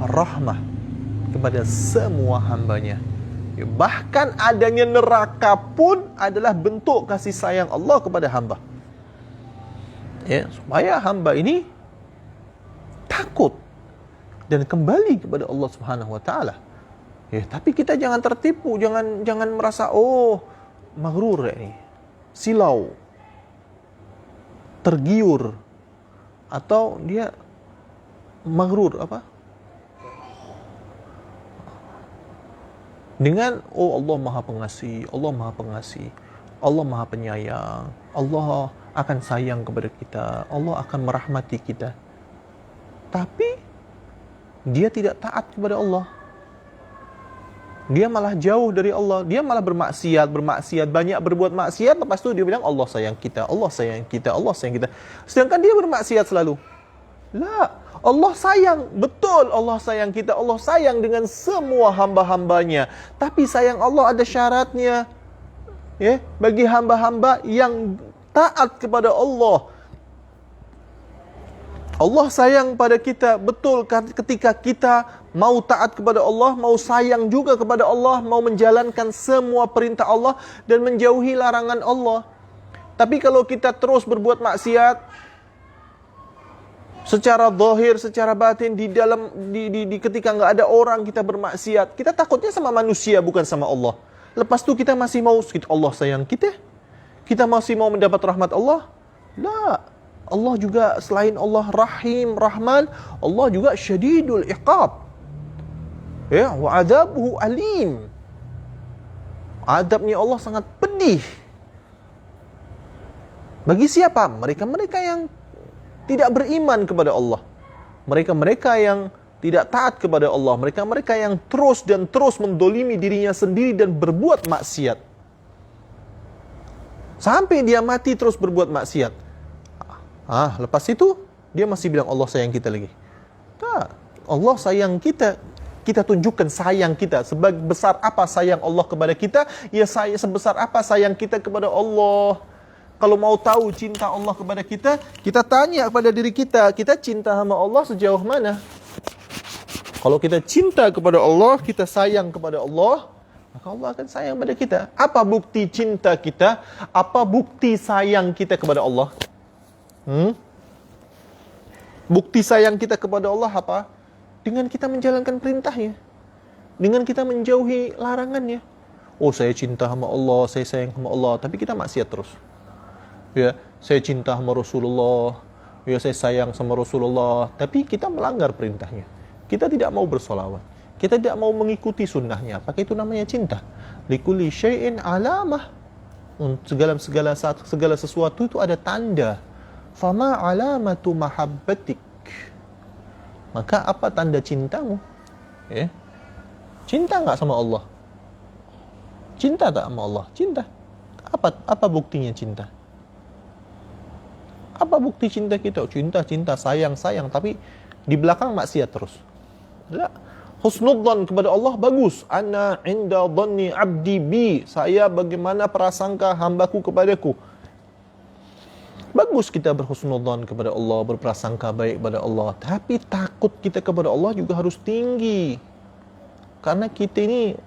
rahmah kepada semua hambanya. Bahkan adanya neraka pun adalah bentuk kasih sayang Allah kepada hamba. Ya, supaya hamba ini takut dan kembali kepada Allah Subhanahu wa taala. Ya, tapi kita jangan tertipu, jangan merasa maghrur ya ini. Silau. Tergiur atau dia maghrur dengan Allah Maha Pengasih, Allah Maha Pengasih, Allah Maha Penyayang, Allah akan sayang kepada kita, Allah akan merahmati kita. Tapi dia tidak taat kepada Allah. Dia malah jauh dari Allah, dia malah bermaksiat, banyak berbuat maksiat, lepas itu dia bilang Allah sayang kita, Allah sayang kita, Allah sayang kita. Sedangkan dia bermaksiat selalu. Allah sayang, betul Allah sayang kita, Allah sayang dengan semua hamba-hambanya. Tapi sayang Allah ada syaratnya. Ya, bagi hamba-hamba yang taat kepada Allah. Allah sayang pada kita, betul ketika kita mau taat kepada Allah, mau sayang juga kepada Allah, mau menjalankan semua perintah Allah dan menjauhi larangan Allah. Tapi kalau kita terus berbuat maksiat, secara zahir, secara batin, di ketika nggak ada orang kita bermaksiat, kita takutnya sama manusia bukan sama Allah. Lepas itu kita masih mau Allah sayang kita masih mau mendapat rahmat Allah. Allah juga selain Allah Rahim, Rahman, Allah juga syadidul iqab. Ya, wa adabuhu alim. Adabnya Allah sangat pedih. Bagi siapa? Mereka yang tidak beriman kepada Allah. Mereka yang tidak taat kepada Allah. Mereka yang terus mendolimi dirinya sendiri dan berbuat maksiat. Sampai dia mati terus berbuat maksiat. Lepas itu dia masih bilang Allah sayang kita lagi. Allah sayang kita. Kita tunjukkan sayang kita. Sebesar apa sayang Allah kepada kita, ya sebesar apa sayang kita kepada Allah. Kalau mau tahu cinta Allah kepada kita, kita tanya kepada diri kita cinta sama Allah sejauh mana? Kalau kita cinta kepada Allah, kita sayang kepada Allah, maka Allah akan sayang kepada kita. Apa bukti cinta kita? Apa bukti sayang kita kepada Allah? Bukti sayang kita kepada Allah apa? Dengan kita menjalankan perintahnya, dengan kita menjauhi larangannya. Oh, saya cinta sama Allah, saya sayang sama Allah, tapi kita maksiat terus. Ya, saya cinta sama Rasulullah, ya saya sayang sama Rasulullah, tapi kita melanggar perintahnya. Kita tidak mau bersolawat, kita tidak mau mengikuti sunnahnya. Apakah itu namanya cinta? Likulli syai'in alamah. Segala sesuatu itu ada tanda. Fama alamatu mahabbatik. Maka apa tanda cintamu? Ya. Cinta enggak sama Allah? Cinta tak sama Allah? Cinta. Apa buktinya cinta? Apa bukti cinta kita? Cinta, sayang, tapi di belakang maksiat terus. La. Husnudzan kepada Allah bagus. Ana inda dhanni abdi bi. Saya bagaimana prasangka hambaku kepadaku. Bagus kita berhusnudzan kepada Allah, berprasangka baik kepada Allah. Tapi takut kita kepada Allah juga harus tinggi. Karena kita ini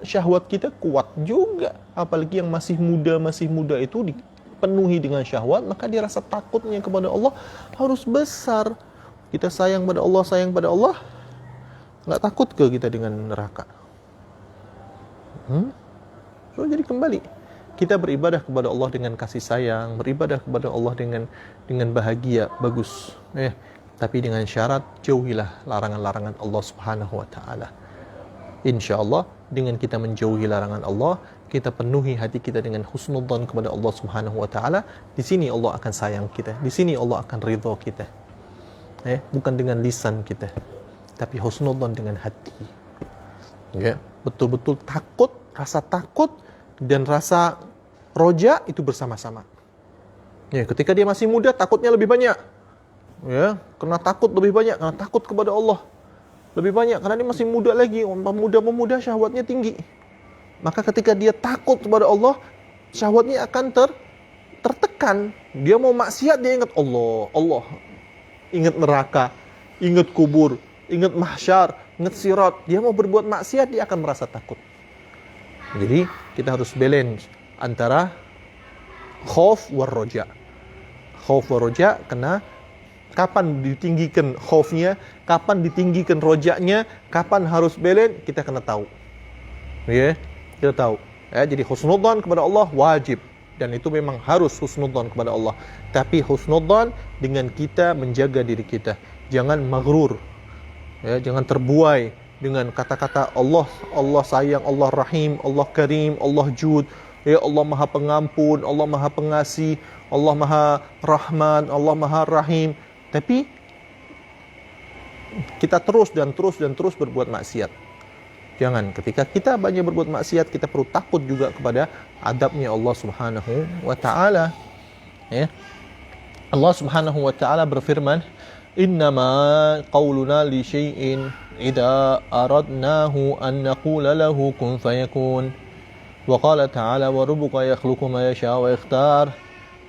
syahwat kita kuat juga. Apalagi yang masih muda itu dipenuhi dengan syahwat, maka dia rasa takutnya kepada Allah harus besar. Kita sayang pada Allah, nggak takut ke kita dengan neraka? So, jadi kembali kita beribadah kepada Allah dengan kasih sayang, beribadah kepada Allah dengan bahagia, bagus. Tapi dengan syarat jauhilah larangan-larangan Allah Subhanahu wa taala. Insyaallah dengan kita menjauhi larangan Allah, kita penuhi hati kita dengan husnudzan kepada Allah Subhanahu wa taala, di sini Allah akan sayang kita, di sini Allah akan ridha kita. Bukan dengan lisan kita, tapi husnudzan dengan hati. Betul-betul takut, rasa takut dan rasa roja itu bersama-sama. Ketika dia masih muda takutnya lebih banyak. Karena takut lebih banyak, karena takut kepada Allah lebih banyak, karena dia masih muda lagi, pemuda syahwatnya tinggi. Maka ketika dia takut kepada Allah, syahwatnya akan tertekan. Dia mau maksiat, dia ingat Allah, ingat neraka, ingat kubur, ingat mahsyar, ingat sirat. Dia mau berbuat maksiat, dia akan merasa takut. Jadi kita harus balance antara khauf war roja. Khauf war roja, karena kapan ditinggikan khaufnya, kapan ditinggikan rojaknya, kapan harus balance, kita kena tahu. Kita tahu. Jadi husnudzan kepada Allah wajib, dan itu memang harus husnudzan kepada Allah. Tapi husnudzan dengan kita menjaga diri kita. Jangan maghrur. Jangan terbuai dengan kata-kata Allah sayang, Allah rahim, Allah karim, Allah jud, Allah maha pengampun, Allah maha pengasih, Allah maha rahman, Allah maha rahim. Tapi kita terus berbuat maksiat. Jangan. Ketika kita banyak berbuat maksiat, kita perlu takut juga kepada adabnya Allah Subhanahu wa taala. Allah Subhanahu wa taala berfirman, "Innama qauluna li syai'in idza aradnahu an naqula lahu kun fayakun." Wa qala ta'ala wa rabbuka yakhluqu ma yasha wa yakhtar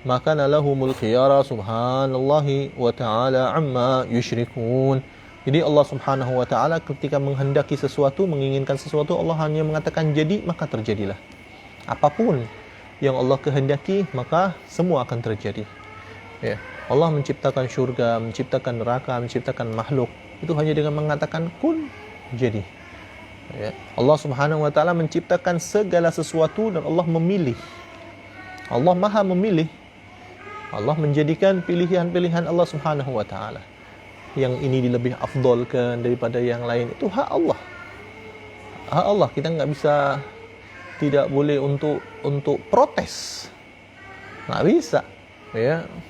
ma kana lahumul khiyara subhanallahi wa ta'ala amma yusyrikun. Jadi Allah Subhanahu wa taala ketika menghendaki sesuatu, menginginkan sesuatu, Allah hanya mengatakan jadi, maka terjadilah. Apapun yang Allah kehendaki, maka semua akan terjadi. Allah menciptakan syurga, menciptakan neraka, menciptakan makhluk, itu hanya dengan mengatakan kun, jadi. Allah Subhanahu wa taala menciptakan segala sesuatu dan Allah memilih. Allah Maha memilih. Allah menjadikan pilihan-pilihan Allah Subhanahu wa taala. Yang ini lebih afdolkan daripada yang lain, itu hak Allah. Hak Allah, kita enggak bisa, tidak boleh untuk protes. Enggak bisa.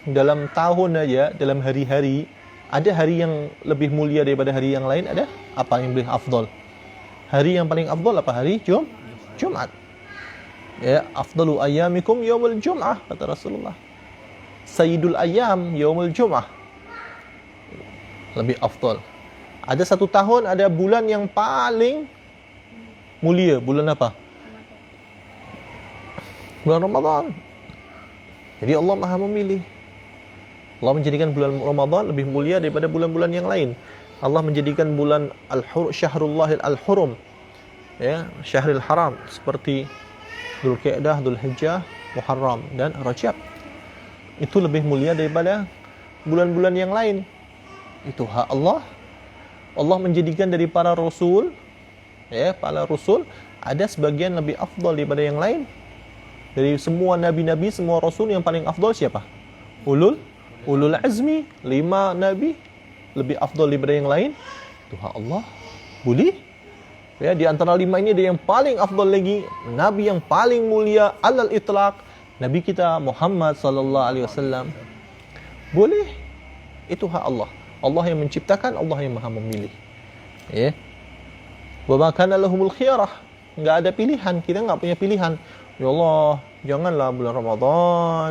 Dalam tahun aja, dalam hari-hari, ada hari yang lebih mulia daripada hari yang lain, ada? Apa yang lebih afdol? Hari yang paling afdal apa? Hari Jumat. Afdalu ayyamikum yaumul jum'ah, kata Rasulullah. Sayyidul ayyam yaumul jum'ah. Lebih afdal. Ada satu tahun, ada bulan yang paling mulia. Bulan apa? Bulan Ramadan. Jadi Allah Maha memilih. Allah menjadikan bulan Ramadan lebih mulia daripada bulan-bulan yang lain. Allah menjadikan bulan Syahrullah al-Hurum, Syahrul Haram, seperti Dzulqa'dah, Dzulhijjah, Muharram dan Rajab. Itu lebih mulia daripada bulan-bulan yang lain. Itu hak Allah. Allah menjadikan dari para rasul, para rasul ada sebagian lebih afdal daripada yang lain. Dari semua nabi-nabi, semua rasul yang paling afdal siapa? Ulul azmi, 5 nabi lebih afdal daripada yang lain. Itu hak Allah. Boleh? Di antara 5 ini ada yang paling afdal lagi, nabi yang paling mulia alal itlaq, nabi kita Muhammad sallallahu alaihi wasallam. Boleh? Itu hak Allah. Allah yang menciptakan, Allah yang Maha memilih. Wa ma kana lahumul khiyarah. Enggak ada pilihan, kita enggak punya pilihan. Ya Allah, janganlah bulan Ramadan.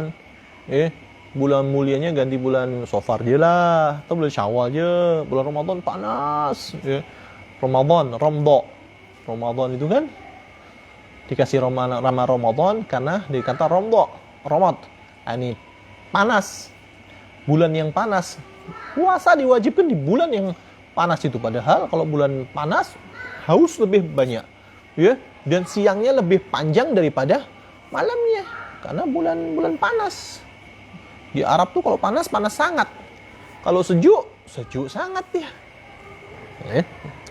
Bulan mulianya ganti bulan Safar je lah, atau bulan Syawal je. Bulan Ramadan panas. Ramadan itu kan dikasih Ramadan karena dikata Ramad. Ini panas. Bulan yang panas. Puasa diwajibkan di bulan yang panas itu, padahal kalau bulan panas haus lebih banyak, dan siangnya lebih panjang daripada malamnya karena bulan panas. Di Arab tuh kalau panas sangat, kalau sejuk sangat ya.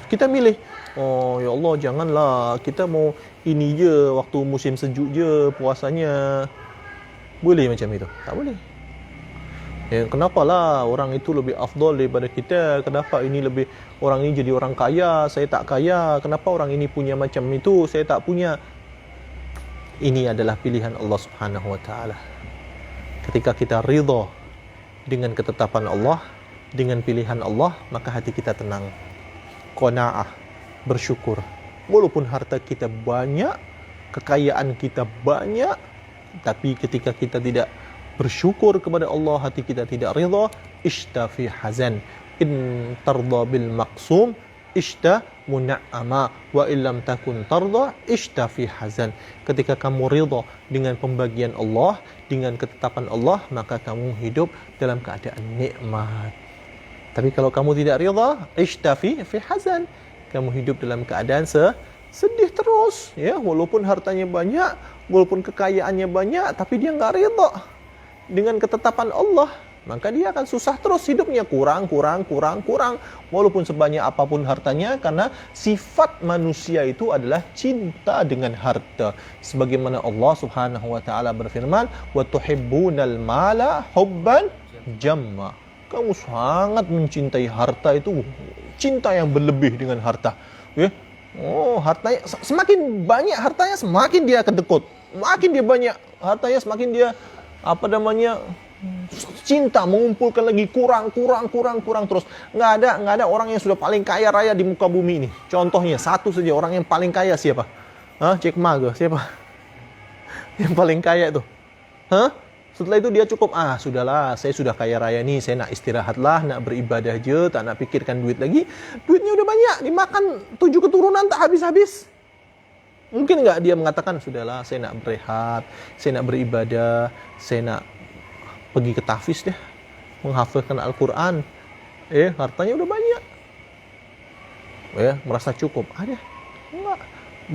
Kita milih, oh ya Allah janganlah, kita mau ini je waktu musim sejuk je puasanya. Boleh macam itu? Tak boleh. Kenapalah orang itu lebih afdal daripada kita? Kenapa ini lebih, orang ini jadi orang kaya, saya tak kaya? Kenapa orang ini punya macam itu, saya tak punya? Ini adalah pilihan Allah Subhanahu wa taala. Ketika kita ridha dengan ketetapan Allah, dengan pilihan Allah, maka hati kita tenang, qanaah, bersyukur. Walaupun harta kita banyak, kekayaan kita banyak, tapi ketika kita tidak bersyukur kepada Allah, hati kita tidak ridha, ishta fi hazan. In tarda bil maqsum ishta muna'ama wa illam takun tarda ishta fi hazan. Ketika kamu ridha dengan pembagian Allah, dengan ketetapan Allah, maka kamu hidup dalam keadaan nikmat. Tapi kalau kamu tidak ridha, ishta fi hazan, kamu hidup dalam keadaan sedih terus, walaupun hartanya banyak, walaupun kekayaannya banyak, tapi dia enggak ridha dengan ketetapan Allah, maka dia akan susah terus hidupnya, kurang walaupun sebanyak apapun hartanya, karena sifat manusia itu adalah cinta dengan harta. Sebagaimana Allah Subhanahu wa taala berfirman, wa tuhibbunal mala hubban jamma. Kamu sangat mencintai harta itu, cinta yang berlebih dengan harta. Hartanya semakin banyak hartanya, semakin dia kedekut. Makin dia banyak hartanya, semakin dia cinta mengumpulkan lagi, kurang terus. Nggak ada orang yang sudah paling kaya raya di muka bumi ini. Contohnya satu saja, orang yang paling kaya siapa? Jack Ma ke? Siapa? Yang paling kaya itu? Setelah itu dia cukup, sudahlah, saya sudah kaya raya nih, saya nak istirahatlah, nak beribadah je, tak nak pikirkan duit lagi. Duitnya udah banyak, dimakan 7 keturunan tak habis-habis. Mungkin enggak dia mengatakan, sudahlah, saya nak berehat, saya nak beribadah, saya nak pergi ke tahfiz deh, menghafalkan Al-Quran. Hartanya udah banyak. Merasa cukup. Ada? Enggak.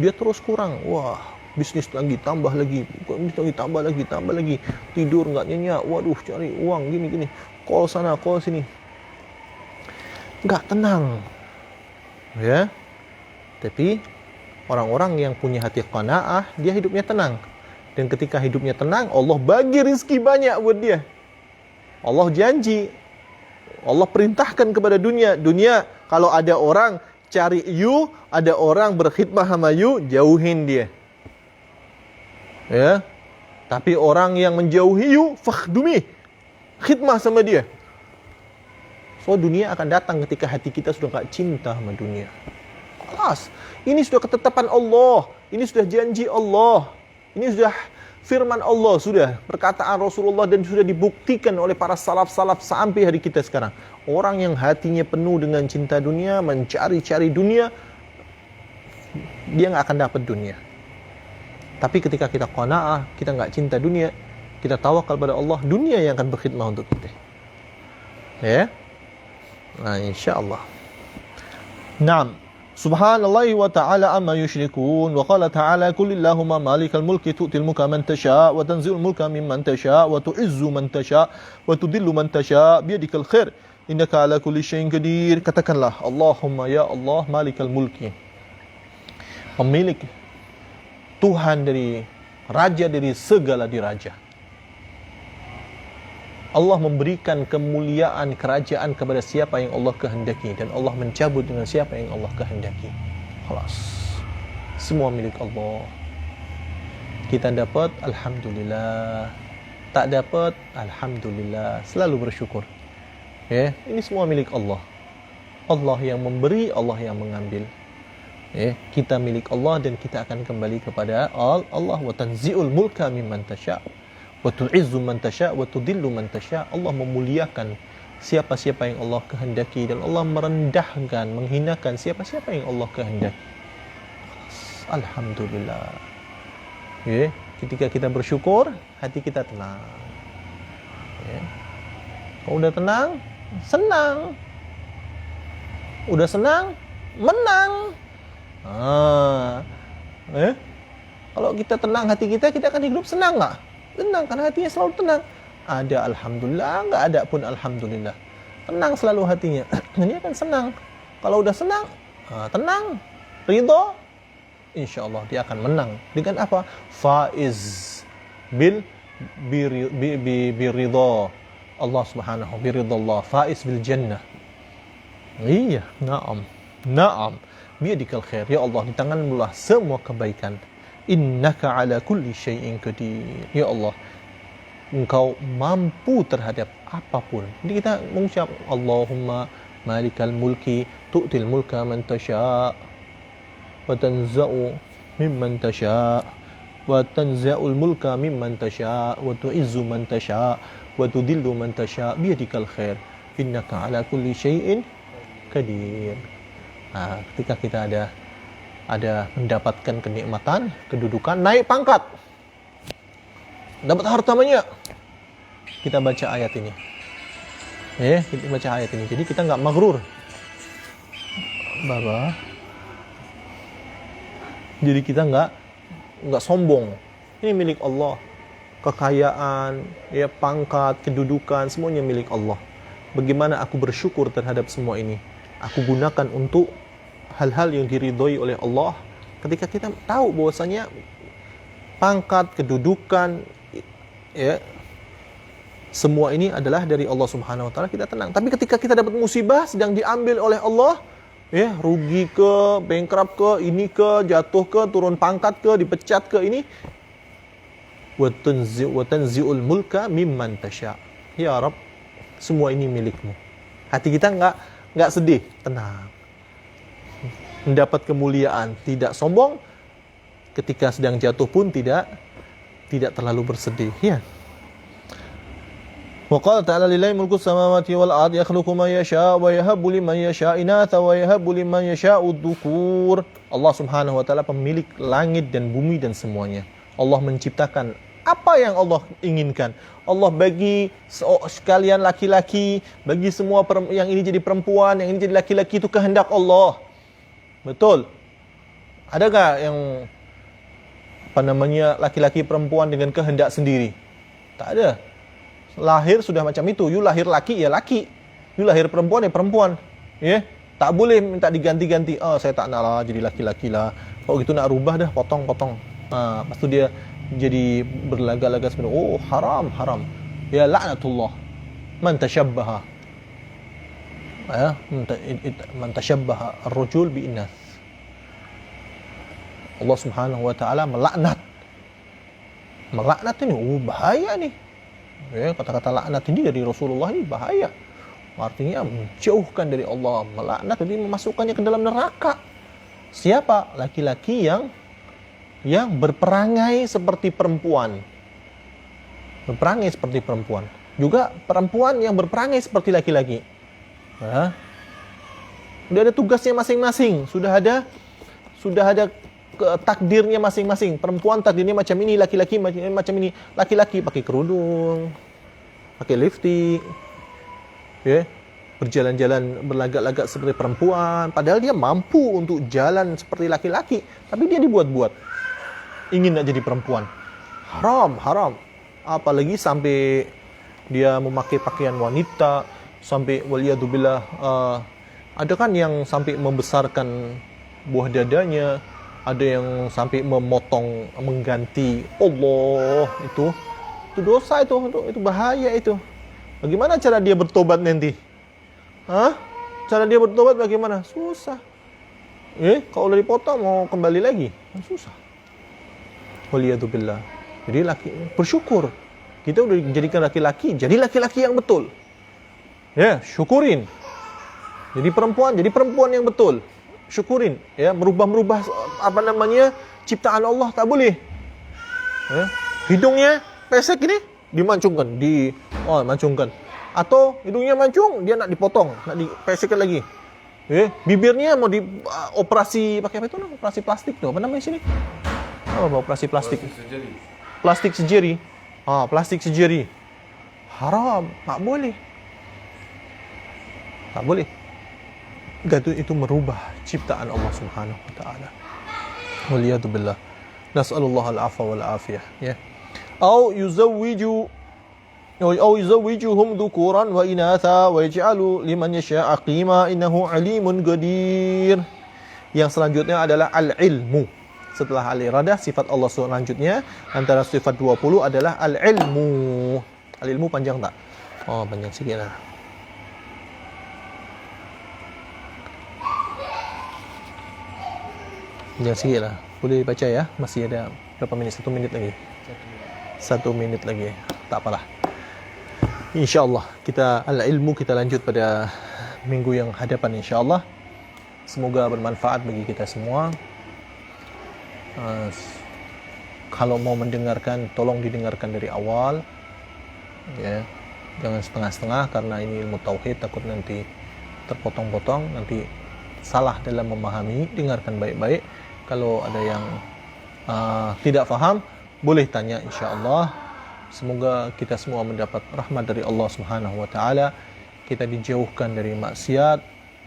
Dia terus kurang. Wah, bisnis lagi, tambah lagi. Tambah lagi. Tidur enggak nyenyak. Waduh, cari uang, gini. Call sana, call sini. Enggak tenang. Tapi orang-orang yang punya hati qanaah, dia hidupnya tenang. Dan ketika hidupnya tenang, Allah bagi rizki banyak buat dia. Allah janji, Allah perintahkan kepada dunia, kalau ada orang cari you, ada orang berkhidmah sama you, jauhin dia. Tapi orang yang menjauhi you, fakhdumi, khidmah sama dia. So dunia akan datang ketika hati kita sudah gak cinta sama dunia. Kelas. Ini sudah ketetapan Allah, ini sudah janji Allah, ini sudah firman Allah, sudah perkataan Rasulullah, dan sudah dibuktikan oleh para salaf-salaf sampai hari kita sekarang. Orang yang hatinya penuh dengan cinta dunia, mencari-cari dunia, dia nggak akan dapat dunia. Tapi ketika kita qanaah, kita nggak cinta dunia, kita tawakal pada Allah, dunia yang akan berkhidmah untuk kita. Nah, insyaAllah. Naam. Subhanallah wa ta'ala amma yushrikun. Wa qala ta'ala kulillahumma malikal mulki tu'til mulka man tasha' wa tanzi'ul mulka mimman tasha' wa tu'izzu man tasha' wa tudillu man tasha' biyadikal khair innaka ala kulli syai'in qadir. Katakanlah, Allahumma ya Allah malikal mulki, pemilik, Tuhan dari, raja dari segala diraja. Allah memberikan kemuliaan kerajaan kepada siapa yang Allah kehendaki, dan Allah mencabut dengan siapa yang Allah kehendaki. Khalas, semua milik Allah. Kita dapat, alhamdulillah. Tak dapat, alhamdulillah. Selalu bersyukur. Ya, ini semua milik Allah. Allah yang memberi, Allah yang mengambil. Ya, kita milik Allah dan kita akan kembali kepada Allah. Wa tanzi'ul mulka mimman tasha' wa tu'izzu man tasha' wa tudillu man tasha'. Allah memuliakan siapa-siapa yang Allah kehendaki, dan Allah merendahkan, menghinakan siapa-siapa yang Allah kehendaki. Alhamdulillah. Ya, ketika kita bersyukur, hati kita tenang. Ya. Kalau udah tenang, senang. Udah senang, menang. Kalau kita tenang hati kita akan hidup senang nggak? Tenang, karena hatinya selalu tenang. Ada alhamdulillah, nggak ada pun alhamdulillah. Tenang selalu hatinya. Ini akan senang. Kalau udah senang, tenang, ridho, insya Allah dia akan menang. Dengan apa? Faiz bil ridho Allah subhanahu, bi ridho Allah. Faiz bil jannah. Iya, na'am. Biadikal khair. Ya Allah, di tanganmu lah semua kebaikan. Innaka ala kulli syai'in qadir. Ya Allah, Engkau mampu terhadap apapun. Jadi kita mengucap Allahumma malikal mulki tu'til mulka man tasha' wa tanza'u mimman tasha' wa tanza'ul mulka mimman tasha' wa tu'izzu man tasha' wa tudillu man tasha' biadikal khair. Innaka ala kulli syai'in qadir. Ketika kita ada mendapatkan kenikmatan, kedudukan, naik pangkat, dapat harta banyak, kita baca ayat ini. Kita baca ayat ini. Jadi kita nggak maghrur, Baba. Jadi kita nggak sombong. Ini milik Allah. Kekayaan, ya, pangkat, kedudukan, semuanya milik Allah. Bagaimana aku bersyukur terhadap semua ini? Aku gunakan untuk hal-hal yang diridhoi oleh Allah. Ketika kita tahu bahwasanya pangkat, kedudukan, ya, semua ini adalah dari Allah Subhanahu wa taala, kita tenang. Tapi ketika kita dapat musibah sedang diambil oleh Allah, ya, rugi ke, bankrupt ke, ini ke, jatuh ke, turun pangkat ke, dipecat ke, ini wa tanzi'ul mulka mimman tasha'. Ya Rabb, semua ini milikmu. Hati kita enggak sedih, tenang. Mendapat kemuliaan, tidak sombong. Ketika sedang jatuh pun tidak terlalu bersedih. Ya. Wa qala ta'ala lillahi mulku samawati wal ardi yakhluqu ma yasha' wa yahabbu liman yasha' inatha wa yahabbu liman yasha'u dhukur. Allah Subhanahu wa taala pemilik langit dan bumi dan semuanya. Allah menciptakan apa yang Allah inginkan. Allah bagi sekalian laki-laki, bagi semua yang ini jadi perempuan, yang ini jadi laki-laki, itu kehendak Allah. Betul. Adakah yang laki-laki perempuan dengan kehendak sendiri? Tak ada. Lahir sudah macam itu. You lahir laki, ya laki. You lahir perempuan, ya perempuan. Ya, tak boleh minta diganti-ganti. Saya tak nak lah jadi laki-laki lah. Kalau gitu nak rubah dah, potong-potong. Lepas tu dia jadi berlaga-laga sebenarnya. Oh, haram. Ya, laknatullah. Man tashabbaha. Man tashabbaha ar-rajul bi-innath. Allah Subhanahu wa taala melaknat ini, bahaya nih. Ya, kata-kata laknat ini dari Rasulullah ini bahaya. Artinya menjauhkan dari Allah, melaknat, jadi memasukkannya ke dalam neraka. Siapa? Laki-laki yang berperangai seperti perempuan. Juga perempuan yang berperangai seperti laki-laki. Sudah ada tugasnya masing-masing, sudah ada takdirnya masing-masing. Perempuan takdirnya macam ini, laki-laki macam ini. Laki-laki pakai kerudung, pakai lipstick, ya, berjalan-jalan berlagak-lagak seperti perempuan, padahal dia mampu untuk jalan seperti laki-laki, tapi dia dibuat-buat ingin nak jadi perempuan. Haram. Apalagi sampai dia memakai pakaian wanita, sampai waliyadzubillah ada kan yang sampai membesarkan buah dadanya, ada yang sampai memotong, mengganti. Allah, itu dosa, itu bahaya itu. Bagaimana cara dia bertobat nanti? Cara dia bertobat bagaimana? Susah. Kalau udah dipotong mau kembali lagi, susah. Waliyadzubillah. Jadi bersyukur. Kita udah dijadikan laki-laki, jadi laki-laki yang betul. Syukurin. Jadi perempuan yang betul. Syukurin. Merubah ciptaan Allah tak boleh. Hidungnya pesek ini dimancungkan, mancungkan. Atau hidungnya mancung, dia nak dipotong, nak dipesekkan lagi. Bibirnya mau dioperasi pakai apa itu? Operasi plastik tuh. Apa namanya sini? Operasi plastik. Plastik sejari. Plastik sejari. Haram, tak boleh. Tak boleh. Itu merubah ciptaan Allah Subhanahu wa taala. Waliyadzubillah. Nas'alullah al-'afwa wal 'afiyah, Au yuzawwijuhum dhukuran wa inatha wa yaj'alu liman yasha'a aqima innahu 'alimun qadir. Yang selanjutnya adalah al-ilmu. Setelah al-iradah, sifat Allah selanjutnya antara sifat 20 adalah al-ilmu. Al-ilmu panjang tak? Panjang sikit lah. Panjang sikit lah. Boleh baca ya? Masih ada berapa minit? 1 minit lagi. 1 minit lagi. Tak apalah. InsyaAllah kita al-ilmu kita lanjut pada minggu yang hadapan insyaAllah. Semoga bermanfaat bagi kita semua. Kalau mau mendengarkan, tolong didengarkan dari awal, jangan setengah-setengah, karena ini ilmu tauhid, takut nanti terpotong-potong, nanti salah dalam memahami. Dengarkan baik-baik. Kalau ada yang tidak faham, boleh tanya insyaAllah. Semoga kita semua mendapat rahmat dari Allah Subhanahu wa taala. Kita dijauhkan dari maksiat,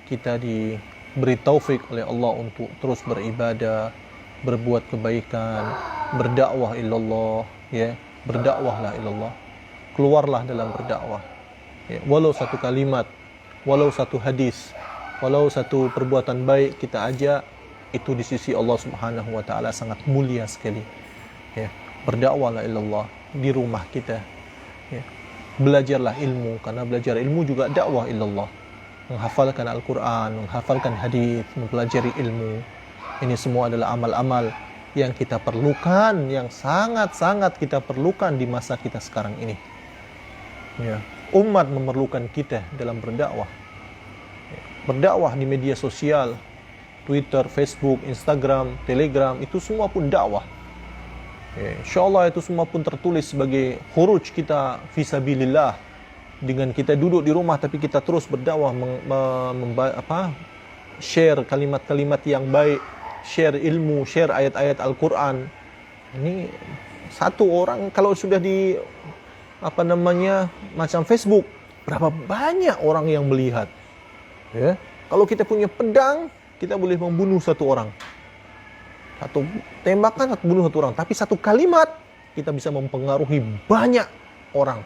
kita diberi taufik oleh Allah untuk terus beribadah, berbuat kebaikan, berdakwah ilallah, berdakwahlah ilallah. Keluarlah dalam berdakwah. Walau satu kalimat, walau satu hadis, walau satu perbuatan baik kita ajak, itu di sisi Allah Subhanahu wa taala sangat mulia sekali. Berdakwahlah ilallah di rumah kita. Belajarlah ilmu, karena belajar ilmu juga dakwah ilallah. Menghafalkan Al-Quran, menghafalkan hadis, mempelajari ilmu. Ini semua adalah amal-amal yang kita perlukan, yang sangat-sangat kita perlukan di masa kita sekarang ini. Umat memerlukan kita dalam berdakwah. Berdakwah di media sosial, Twitter, Facebook, Instagram, Telegram, itu semua pun dakwah. InsyaAllah itu semua pun tertulis sebagai khuruj kita fisabilillah. Dengan kita duduk di rumah tapi kita terus berdakwah, share kalimat-kalimat yang baik, share ilmu, share ayat-ayat Al-Quran. Ini satu orang kalau sudah di macam Facebook, berapa banyak orang yang melihat. Kalau kita punya pedang, kita boleh membunuh satu orang. Satu tembakan, bunuh satu orang. Tapi satu kalimat, kita bisa mempengaruhi banyak orang.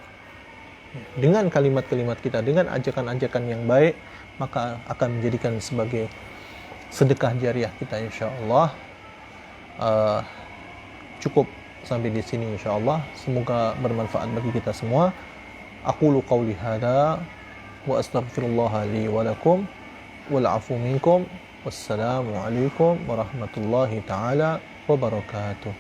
Dengan kalimat-kalimat kita, dengan ajakan-ajakan yang baik, maka akan menjadikan sebagai sedekah jariah kita insyaAllah. Cukup sampai di sini insyaAllah. Semoga bermanfaat bagi kita semua. Aqulu qawli hadha wa astaghfirullah li wa lakum wal afu minkum. Wassalamualaikum warahmatullahi taala wabarakatuh.